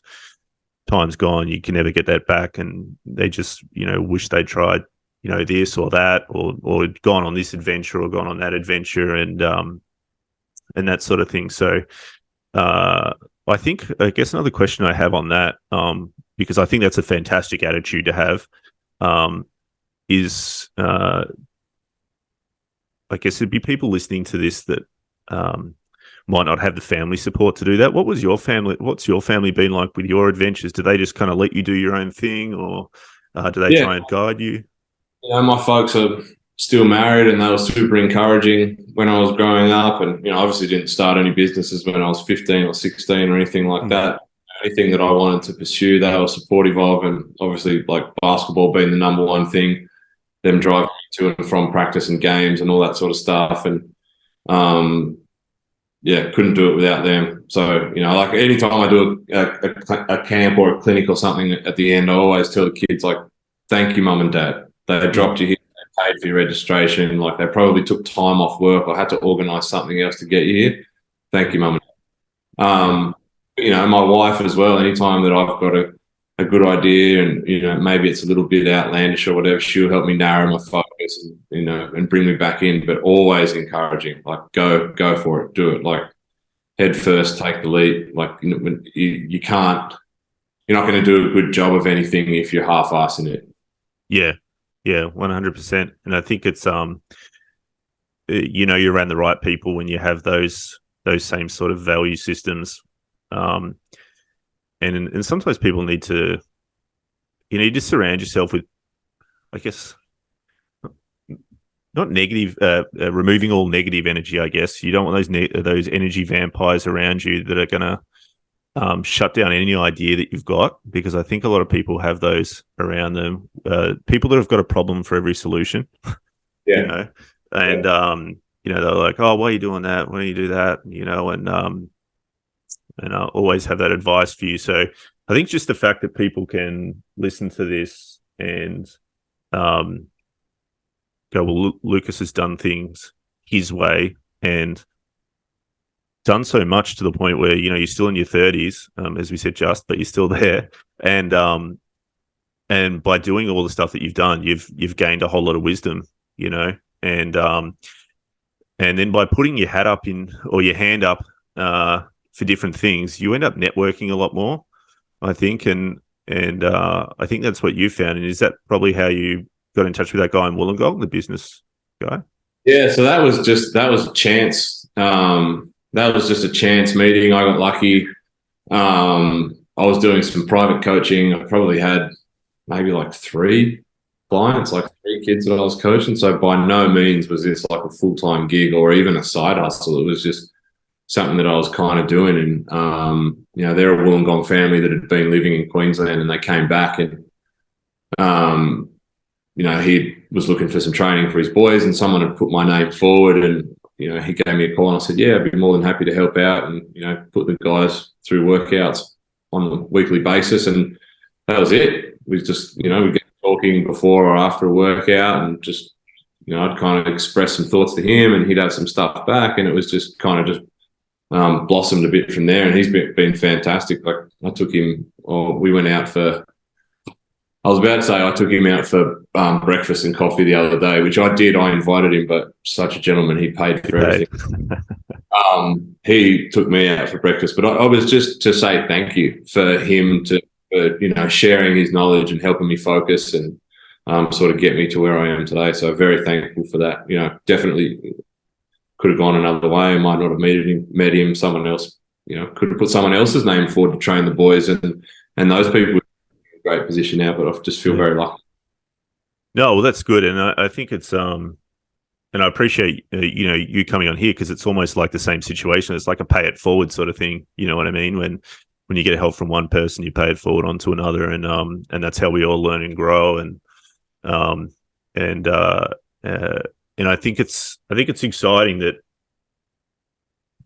time's gone. You can never get that back, and they just wish they tried this or that, or gone on this adventure or gone on that adventure, and that sort of thing. So I guess another question I have on that, because I think that's a fantastic attitude to have, is I guess there'd be people listening to this that might not have the family support to do that. What's your family been like with your adventures? Do they just kind of let you do your own thing, or do they Yeah, try and guide you? my folks are still married, and they were super encouraging when I was growing up. And obviously didn't start any businesses when I was 15 or 16 or anything like that. Anything that I wanted to pursue, they were supportive of, and obviously like basketball being the number one thing, them driving to and from practice and games and all that sort of stuff. And couldn't do it without them. So, like anytime I do a camp or a clinic or something at the end, I always tell the kids, like, thank you, mum and dad. They dropped you here, they paid for your registration. Like, they probably took time off work or had to organise something else to get you here. Thank you, mum and dad. My wife as well, anytime that I've got a good idea and, maybe it's a little bit outlandish or whatever, she'll help me narrow my focus and bring me back in, but always encouraging, like, go for it, do it, like, head first, take the leap. Like, you can't, you're not going to do a good job of anything if you're half-assing it. Yeah, 100%. And I think it's you're around the right people when you have those same sort of value systems. And sometimes people need to surround yourself with, I guess, not negative, removing all negative energy. I guess you don't want those energy vampires around you that are going to shut down any idea that you've got, because I think a lot of people have those around them. People that have got a problem for every solution. Yeah. And they're like, oh, why are you doing that? Why don't you do that? And I always have that advice for you. So I think just the fact that people can listen to this and go, well, Lucas has done things his way and done so much to the point where, you're still in your 30s, as we said, but you're still there. And by doing all the stuff that you've done, you've gained a whole lot of wisdom, and then by putting your hat up or your hand up, for different things, you end up networking a lot more, I think, and I think that's what you found. And is that probably how you got in touch with that guy in Wollongong, the business guy? Yeah, so that was a chance. That was just a chance meeting. I got lucky. I was doing some private coaching. I probably had maybe like 3 clients, like 3 kids that I was coaching. So by no means was this like a full-time gig or even a side hustle. It was just something that I was kind of doing. And, they're a Wollongong family that had been living in Queensland, and they came back, and, he was looking for some training for his boys, and someone had put my name forward, and, he gave me a call, and I said, yeah, I'd be more than happy to help out and, put the guys through workouts on a weekly basis. And that was it. We just, we get talking before or after a workout, and just, I'd kind of express some thoughts to him, and he'd have some stuff back, and it was just kind of just blossomed a bit from there. And he's been fantastic. Like, I took him, we went out for, I was about to say I took him out for breakfast and coffee the other day, which I did. I invited him, but such a gentleman, he paid for everything. He took me out for breakfast, but I was just to say thank you for him for sharing his knowledge and helping me focus and sort of get me to where I am today. So very thankful for that. Definitely could have gone another way. I might not have met him. Someone else, could have put someone else's name forward to train the boys, and those people were in a great position now. But I just feel very lucky. No, well, that's good, and I think it's and I appreciate you coming on here, because it's almost like the same situation. It's like a pay it forward sort of thing. You know what I mean? When you get help from one person, you pay it forward onto another, and that's how we all learn and grow. And I think it's exciting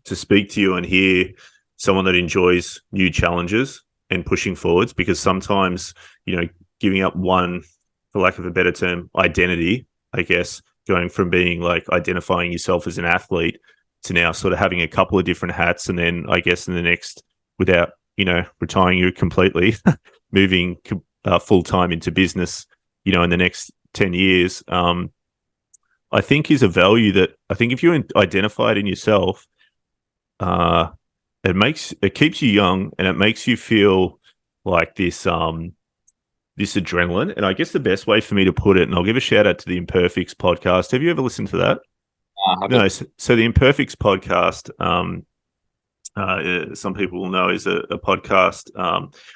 to speak to you and hear someone that enjoys new challenges and pushing forwards, because sometimes, giving up one, for lack of a better term, identity, I guess, going from being like identifying yourself as an athlete to now sort of having a couple of different hats. And then I guess in the next, without, retiring you completely, moving full time into business, in the next 10 years, I think is a value that I think if you identify it in yourself, it keeps you young, and it makes you feel like this adrenaline. And I guess the best way for me to put it, and I'll give a shout out to the Imperfects podcast. Have you ever listened to that? No, so the Imperfects podcast, some people will know, is a podcast.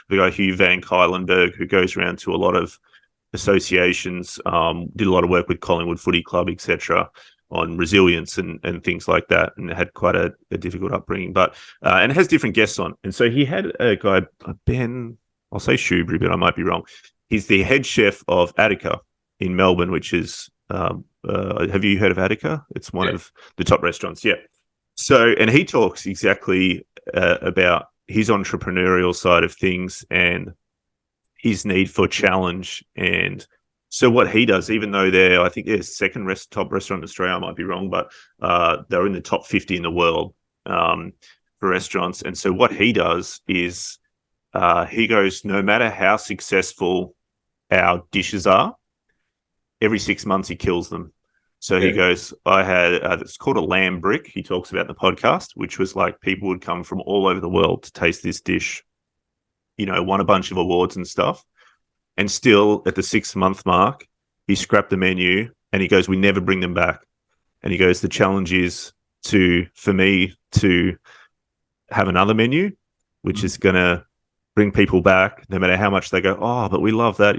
The guy Hugh Van Cuylenberg, who goes around to a lot of associations, did a lot of work with Collingwood Footy Club, etc., on resilience and things like that, and had quite a difficult upbringing. But and has different guests on. And so he had a guy, Ben, I'll say Shoebury, but I might be wrong. He's the head chef of Attica in Melbourne, which is have you heard of Attica? It's one of the top restaurants. Yeah. So, and he talks exactly about his entrepreneurial side of things and his need for challenge. And so what he does, even though I think they're second top restaurant in Australia, I might be wrong, but they're in the top 50 in the world for restaurants. And so what he does is he goes, no matter how successful our dishes are, every 6 months he kills them. So he goes, I had, it's called a lamb brick. He talks about in the podcast, which was like people would come from all over the world to taste this dish, won a bunch of awards and stuff. And still at the 6 month mark, he scrapped the menu and he goes, we never bring them back. And he goes, the challenge is for me to have another menu, which is going to bring people back no matter how much they go, oh, but we love that,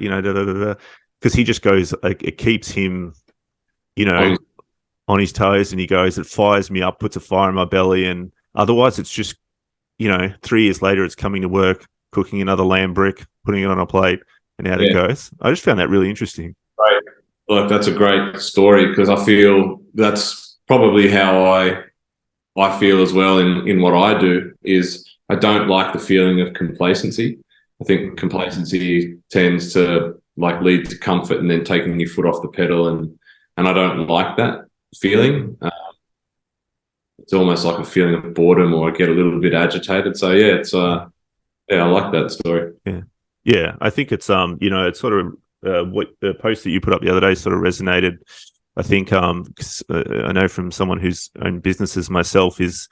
because he just goes, like, it keeps him, on his toes, and he goes, it fires me up, puts a fire in my belly. And otherwise it's just, 3 years later, it's coming to work, cooking another lamb brick, putting it on a plate, and out it goes. I just found that really interesting. Right. Look, that's a great story, because I feel that's probably how I feel as well in what I do. Is I don't like the feeling of complacency. I think complacency tends to lead to comfort and then taking your foot off the pedal, and I don't like that feeling. It's almost like a feeling of boredom, or I get a little bit agitated. So I like that story. Yeah, I think it's it's sort of what the post that you put up the other day sort of resonated. I think 'cause, I know from someone who's owned businesses myself, is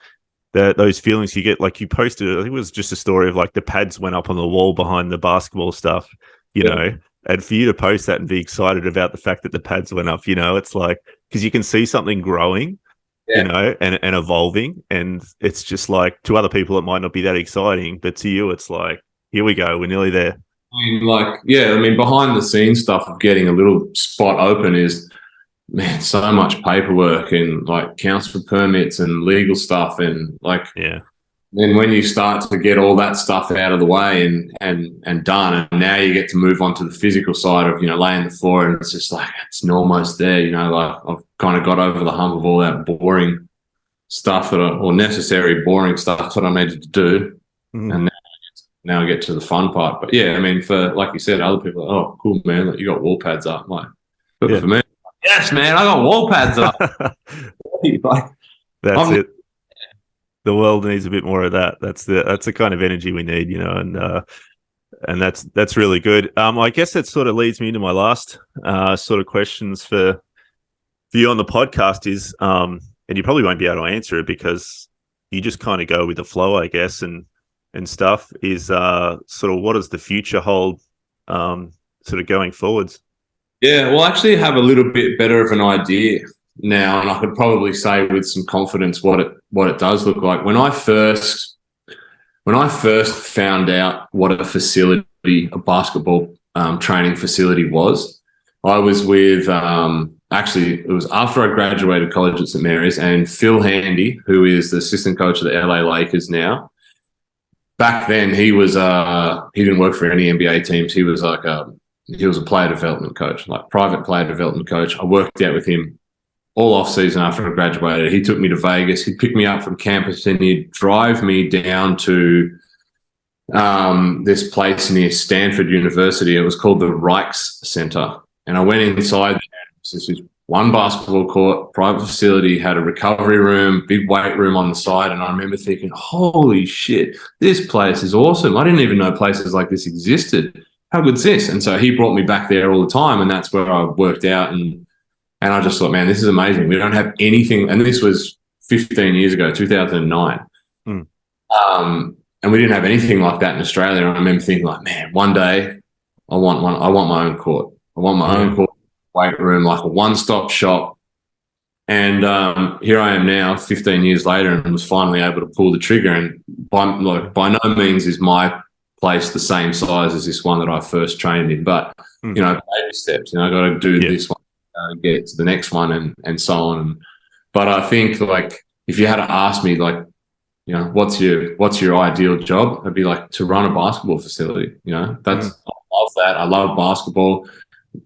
that those feelings you get, like you posted, I think it was just a story of like the pads went up on the wall behind the basketball stuff, and for you to post that and be excited about the fact that the pads went up, it's like, because you can see something growing, and evolving, and it's just like, to other people it might not be that exciting, but to you it's like, here we go, we're nearly there. Behind the scenes stuff of getting a little spot open is, man, so much paperwork and council permits and legal stuff, and then when you start to get all that stuff out of the way and done, and now you get to move on to the physical side of laying the floor, and it's just like, it's almost there. I've kind of got over the hump of all that boring stuff or necessary boring stuff that I needed to do, and now I get to the fun part. But for, like you said, other people are, oh, cool, man, you got wall pads up, but for me, yes, man, I got wall pads up. That's it. The world needs a bit more of that. That's the kind of energy we need, and that's really good. I guess that sort of leads me into my last sort of questions for you on the podcast is, and you probably won't be able to answer it because you just kind of go with the flow, I guess, and stuff, is sort of what does the future hold, sort of going forwards? Yeah, well, I actually have a little bit better of an idea now, and I could probably say with some confidence what it does look like. When I first found out what a basketball training facility was, I was with actually it was after I graduated college at St Mary's, and Phil Handy, who is the assistant coach of the LA Lakers now. Back then, he didn't work for any NBA teams. He was he was a player development coach, private player development coach. I worked out with him all off season after I graduated. He took me to Vegas. He'd pick me up from campus and he'd drive me down to this place near Stanford University. It was called the Reichs Center. And I went inside there. This was one basketball court, private facility, had a recovery room, big weight room on the side. And I remember thinking, holy shit, this place is awesome. I didn't even know places like this existed. How good's this? And so he brought me back there all the time, and that's where I worked out. And I just thought, man, this is amazing. We don't have anything. And this was 15 years ago, 2009. And we didn't have anything like that in Australia. And I remember thinking, man, one day I want my own court. I want my own court, weight room, like a one-stop shop. And here I am now, 15 years later, and was finally able to pull the trigger. And by no means is my place the same size as this one that I first trained in, but baby steps. I got to do this one, get to the next one, and so on. But I think if you had to ask me what's your ideal job, I'd be like to run a basketball facility. I love that. I love basketball.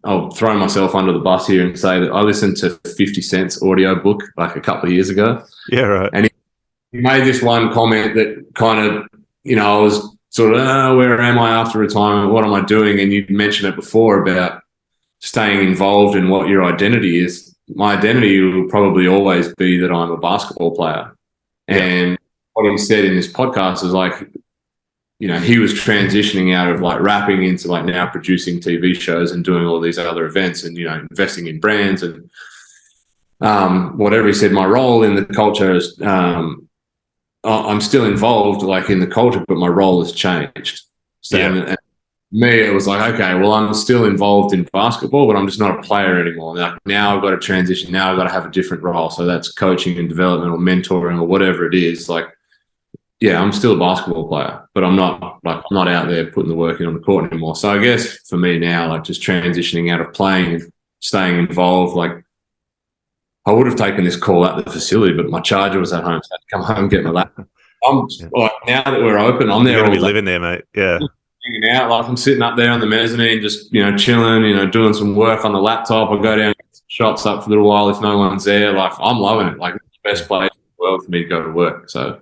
I'll throw myself under the bus here and say that I listened to 50 Cent's audio book like a couple of years ago. Yeah, right. And he made this one comment that kind of, I was sort of, where am I after retirement? What am I doing? And you mentioned it before about staying involved in what your identity is. My identity will probably always be that I'm a basketball player. Yeah. And what he said in this podcast is he was transitioning out of rapping into now producing TV shows and doing all these other events and, investing in brands and whatever he said. My role in the culture is I'm still involved in the culture, but my role has changed. So and me, it was okay, well, I'm still involved in basketball, but I'm just not a player anymore. Now I've got to transition. Now I've got to have a different role. So that's coaching and development or mentoring or whatever it is. I'm still a basketball player, but I'm not out there putting the work in on the court anymore. So I guess for me now, just transitioning out of playing and staying involved, I would have taken this call at the facility, but my charger was at home, so I had to come home and get my laptop. I'm now that we're open, I'm there. You're going to be living there, mate. Yeah. Hanging out, I'm sitting up there on the mezzanine, just, chilling, doing some work on the laptop. I go down and get some shots up for a little while if no one's there. I'm loving it. It's the best place in the world for me to go to work. So,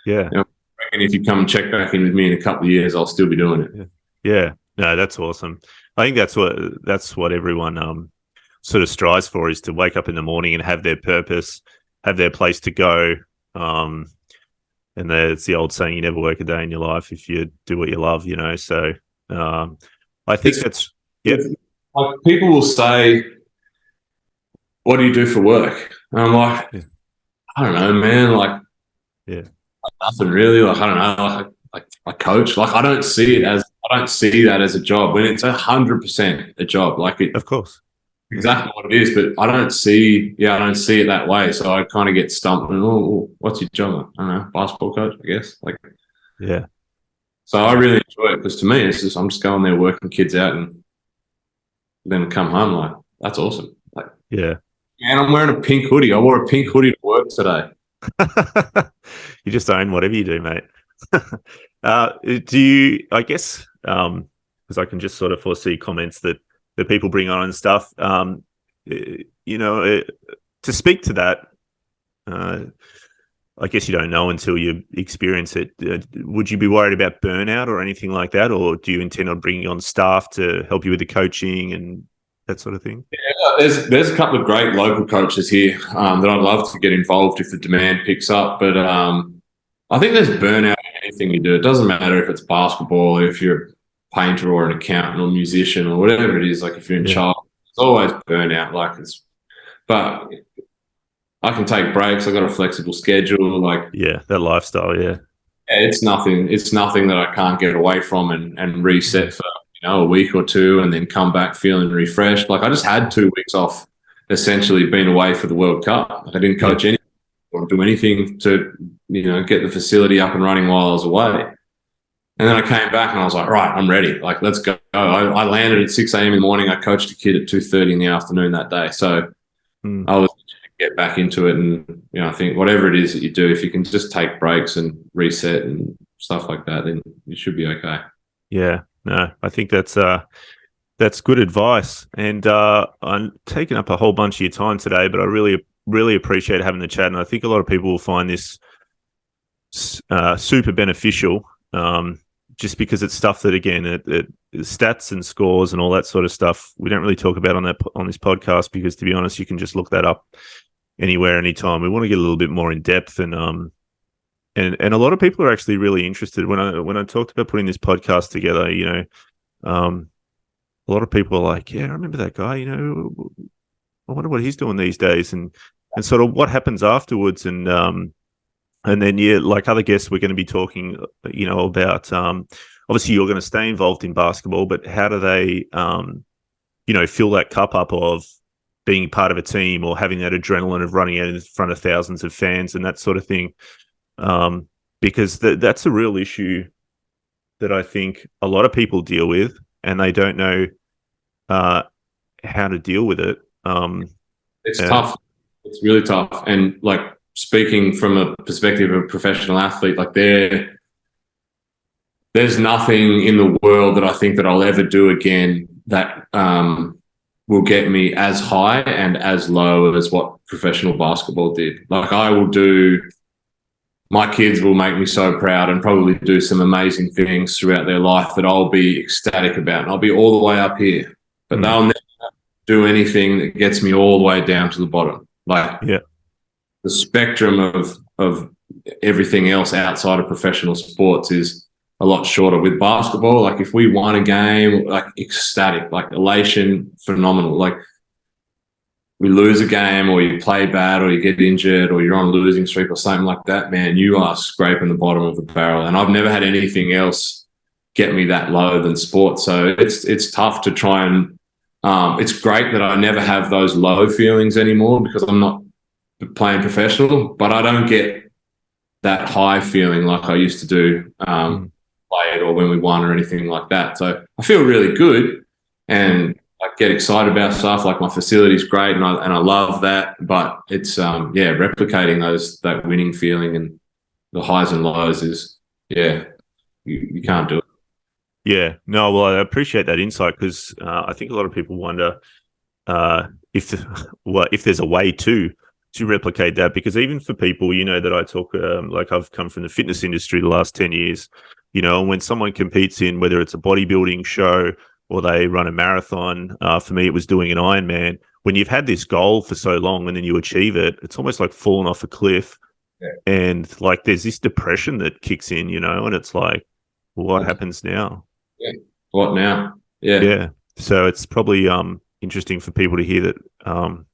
yeah. I reckon if you come and check back in with me in a couple of years, I'll still be doing it. Yeah. No, that's awesome. I think that's what everyone sort of strives for, is to wake up in the morning and have their purpose, have their place to go. And it's the old saying, you never work a day in your life if you do what you love, So I think people will say, what do you do for work? And I'm I don't know, man. Nothing really. I don't know. I coach. I don't see that as a job when it's 100% a job. Of course. Exactly what it is, but I don't see it that way. So I kind of get stumped and, what's your job? I don't know, basketball coach, I guess. Yeah. So I really enjoy it because to me, it's just, I'm just going there working kids out and then come home that's awesome. Yeah. Man, I'm wearing a pink hoodie. I wore a pink hoodie to work today. You just own whatever you do, mate. Do you, I guess, because I can just sort of foresee comments that people bring on and stuff. To speak to that, I guess you don't know until you experience it. Would you be worried about burnout or anything like that? Or do you intend on bringing on staff to help you with the coaching and that sort of thing? Yeah, there's a couple of great local coaches here that I'd love to get involved if the demand picks up. But I think there's burnout in anything you do. It doesn't matter if it's basketball, if you're painter or an accountant or musician or whatever it is, if you're in charge, it's always burnout. But I can take breaks. I've got a flexible schedule. That lifestyle. Yeah, it's nothing that I can't get away from and reset for a week or two and then come back feeling refreshed. I just had 2 weeks off, essentially being away for the World Cup. I didn't coach anything or do anything to get the facility up and running while I was away. And then I came back and I was right, I'm ready. Let's go. I landed at 6 a.m. in the morning. I coached a kid at 2:30 in the afternoon that day. So I was get back into it. And, I think whatever it is that you do, if you can just take breaks and reset and stuff like that, then you should be okay. Yeah, no, I think that's good advice. And I'm taking up a whole bunch of your time today, but I really, really appreciate having the chat. And I think a lot of people will find this super beneficial. Just because it's stuff that, again, it stats and scores and all that sort of stuff we don't really talk about on this podcast, because, to be honest, you can just look that up anywhere, anytime. We want to get a little bit more in depth, and a lot of people are actually really interested. When I talked about putting this podcast together, a lot of people are like, yeah, I remember that guy. I wonder what he's doing these days, and sort of what happens afterwards, and then, like other guests, we're going to be talking, about, obviously you're going to stay involved in basketball, but how do they, fill that cup up of being part of a team or having that adrenaline of running out in front of thousands of fans and that sort of thing. Because that's a real issue that I think a lot of people deal with, and they don't know how to deal with it. It's tough. It's really tough. And like, speaking from a perspective of a professional athlete, like there's nothing in the world that I think that I'll ever do again that will get me as high and as low as what professional basketball did. Like, my kids will make me so proud and probably do some amazing things throughout their life that I'll be ecstatic about. And I'll be all the way up here, but they'll never do anything that gets me all the way down to the bottom. Like, the spectrum of everything else outside of professional sports is a lot shorter. With basketball, like, if we won a game, like, ecstatic, like, elation, phenomenal. Like, we lose a game, or you play bad, or you get injured, or you're on a losing streak or something like that, man, you are scraping the bottom of the barrel. And I've never had anything else get me that low than sports. So it's tough to try and it's great that I never have those low feelings anymore because I'm not playing professional, but I don't get that high feeling like I used to do play it or when we won or anything like that. So I feel really good and I get excited about stuff. Like, my facility's great and I love that, but it's replicating that winning feeling and the highs and lows is you can't do it. Yeah, no, well, I appreciate that insight because I think a lot of people wonder if there's a way to replicate that, because even for people, that I talk, like, I've come from the fitness industry the last 10 years, and when someone competes in, whether it's a bodybuilding show or they run a marathon, for me, it was doing an Ironman. When you've had this goal for so long and then you achieve it, it's almost like falling off a cliff. Yeah. And like, there's this depression that kicks in, and it's like, what happens now? Yeah. What now? Yeah. Yeah. So it's probably interesting for people to hear that,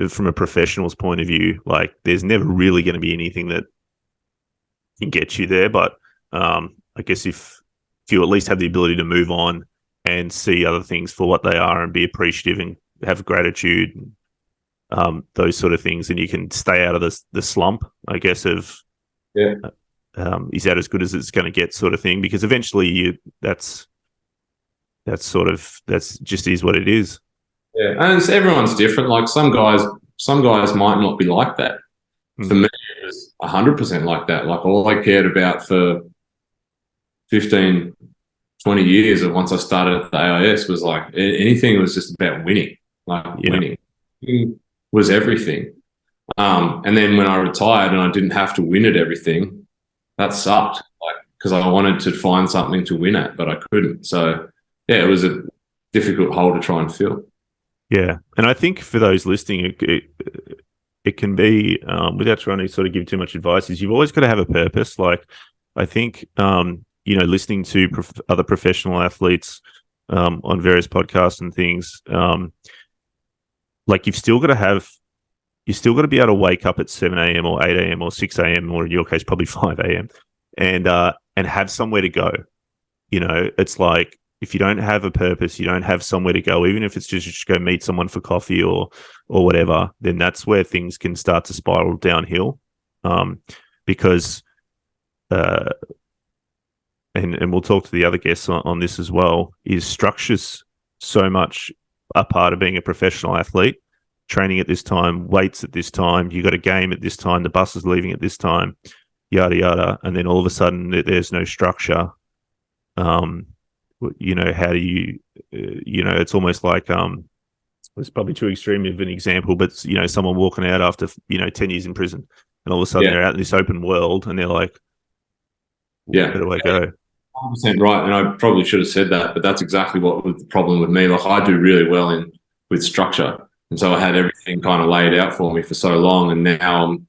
from a professional's point of view, like, there's never really going to be anything that can get you there. But I guess if you at least have the ability to move on and see other things for what they are and be appreciative and have gratitude, those sort of things, and you can stay out of the slump, I guess, of is that as good as it's going to get, sort of thing, because eventually that's just is what it is. Yeah, and everyone's different. Like, some guys might not be like that. For me, it was 100% like that. Like, all I cared about for 15, 20 years of once I started at the AIS was like, anything was just about winning. Like, winning was everything. And then when I retired and I didn't have to win at everything, that sucked. Like, because I wanted to find something to win at, but I couldn't. So yeah, it was a difficult hole to try and fill. Yeah, and I think for those listening, it can be, without trying to sort of give too much advice, is you've always got to have a purpose. Like, I think, listening to other professional athletes on various podcasts and things, like, you've still got to be able to wake up at 7 a.m. or 8 a.m. or 6 a.m. or in your case, probably 5 a.m. and have somewhere to go. It's like, if you don't have a purpose, you don't have somewhere to go, even if it's just go meet someone for coffee or whatever, then that's where things can start to spiral downhill. Because, and we'll talk to the other guests on this as well, is structure's so much a part of being a professional athlete. Training at this time, weights at this time, you got a game at this time, the bus is leaving at this time, yada, yada. And then all of a sudden there's no structure. How do you, it's almost like, it's probably too extreme of an example, but, someone walking out after, 10 years in prison and all of a sudden they're out in this open world and they're like, where do I go? 100% right. And I probably should have said that, but that's exactly what was the problem with me. Like, I do really well with structure. And so I had everything kind of laid out for me for so long. And now I'm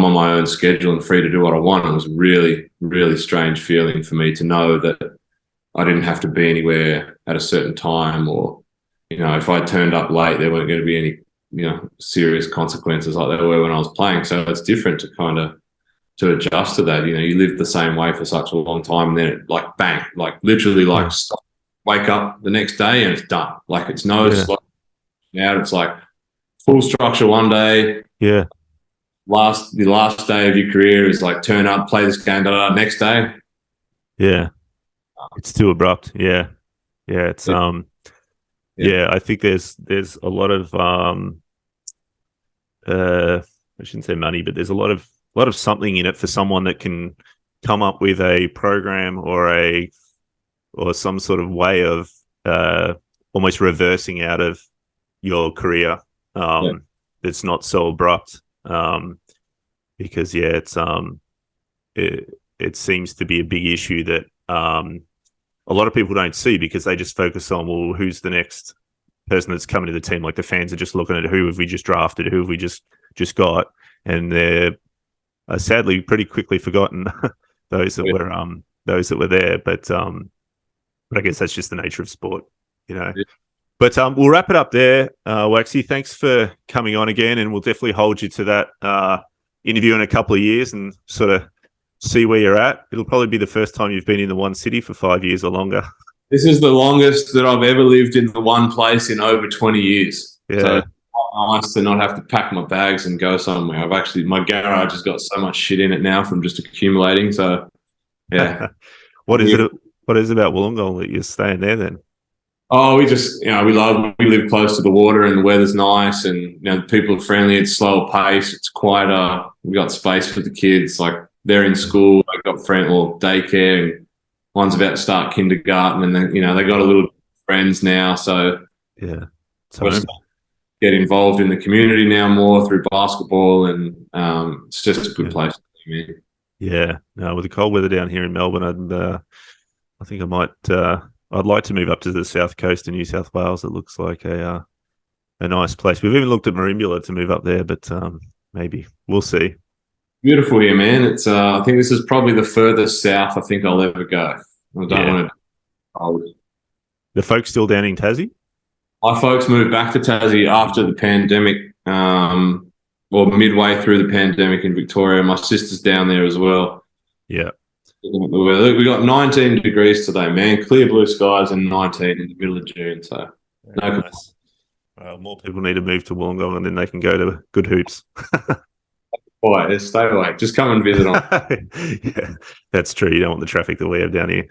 on my own schedule and free to do what I want. It was a really, really strange feeling for me to know that I didn't have to be anywhere at a certain time, or, if I turned up late, there weren't going to be any, serious consequences like there were when I was playing. So it's different to adjust to that. You live the same way for such a long time, and then it, like, bang, like, literally, like, stop, wake up the next day and it's done. Like, it's no slow. out. It's like full structure one day. Yeah. The last day of your career is like turn up, play this game, next day. Yeah. It's too abrupt. Yeah. Yeah. It's yeah, I think there's a lot of I shouldn't say money, but there's a lot of something in it for someone that can come up with a program or some sort of way of almost reversing out of your career that's not so abrupt. Because it's it seems to be a big issue that a lot of people don't see, because they just focus on, well, who's the next person that's coming to the team? Like, the fans are just looking at who have we just drafted, who have we just got, and they're sadly pretty quickly forgotten those that were there. But I guess that's just the nature of sport, you know. Yeah. But we'll wrap it up there. Waxy, thanks for coming on again, and we'll definitely hold you to that interview in a couple of years and sort of see where you're at. It'll probably be the first time you've been in the one city for 5 years or longer. This is the longest that I've ever lived in the one place in over 20 years. Yeah. So it's nice to not have to pack my bags and go somewhere. My garage has got so much shit in it now from just accumulating. So, yeah. What is it about Wollongong that you're staying there then? Oh, we just, we live close to the water, and the weather's nice, and, the people are friendly. It's slower pace. It's quieter. We've got space for the kids. Like, they're in school. They've got daycare, and one's about to start kindergarten, and then, they got a little friends now. So, yeah, get involved in the community now more through basketball, and it's just a good place to be, man. Yeah, no, with the cold weather down here in Melbourne, I think I might. I'd like to move up to the south coast of New South Wales. It looks like a nice place. We've even looked at Merimbula to move up there, but maybe we'll see. Beautiful here, man. It's I think this is probably the furthest south I think I'll ever go. I don't want to. The folks still down in Tassie? My folks moved back to Tassie after the pandemic, or midway through the pandemic in Victoria. My sister's down there as well. Yeah. We got 19 degrees today, man. Clear blue skies and 19 in the middle of June. So, nice. More people need to move to Wollongong, and then they can go to good hoops. Boy, stay away. Just come and visit on. Yeah, that's true. You don't want the traffic that we have down here.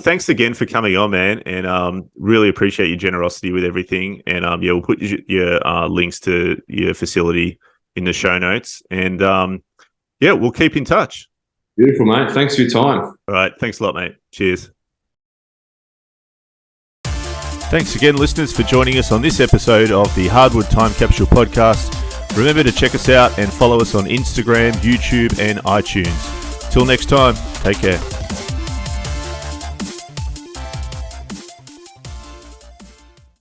Thanks again for coming on, man, and really appreciate your generosity with everything. And we'll put your links to your facility in the show notes, and we'll keep in touch. Beautiful, mate. Thanks for your time. All right. Thanks a lot, mate. Cheers. Thanks again, listeners, for joining us on this episode of the Hardwood Time Capsule Podcast. Remember to check us out and follow us on Instagram, YouTube, and iTunes. Till next time, take care.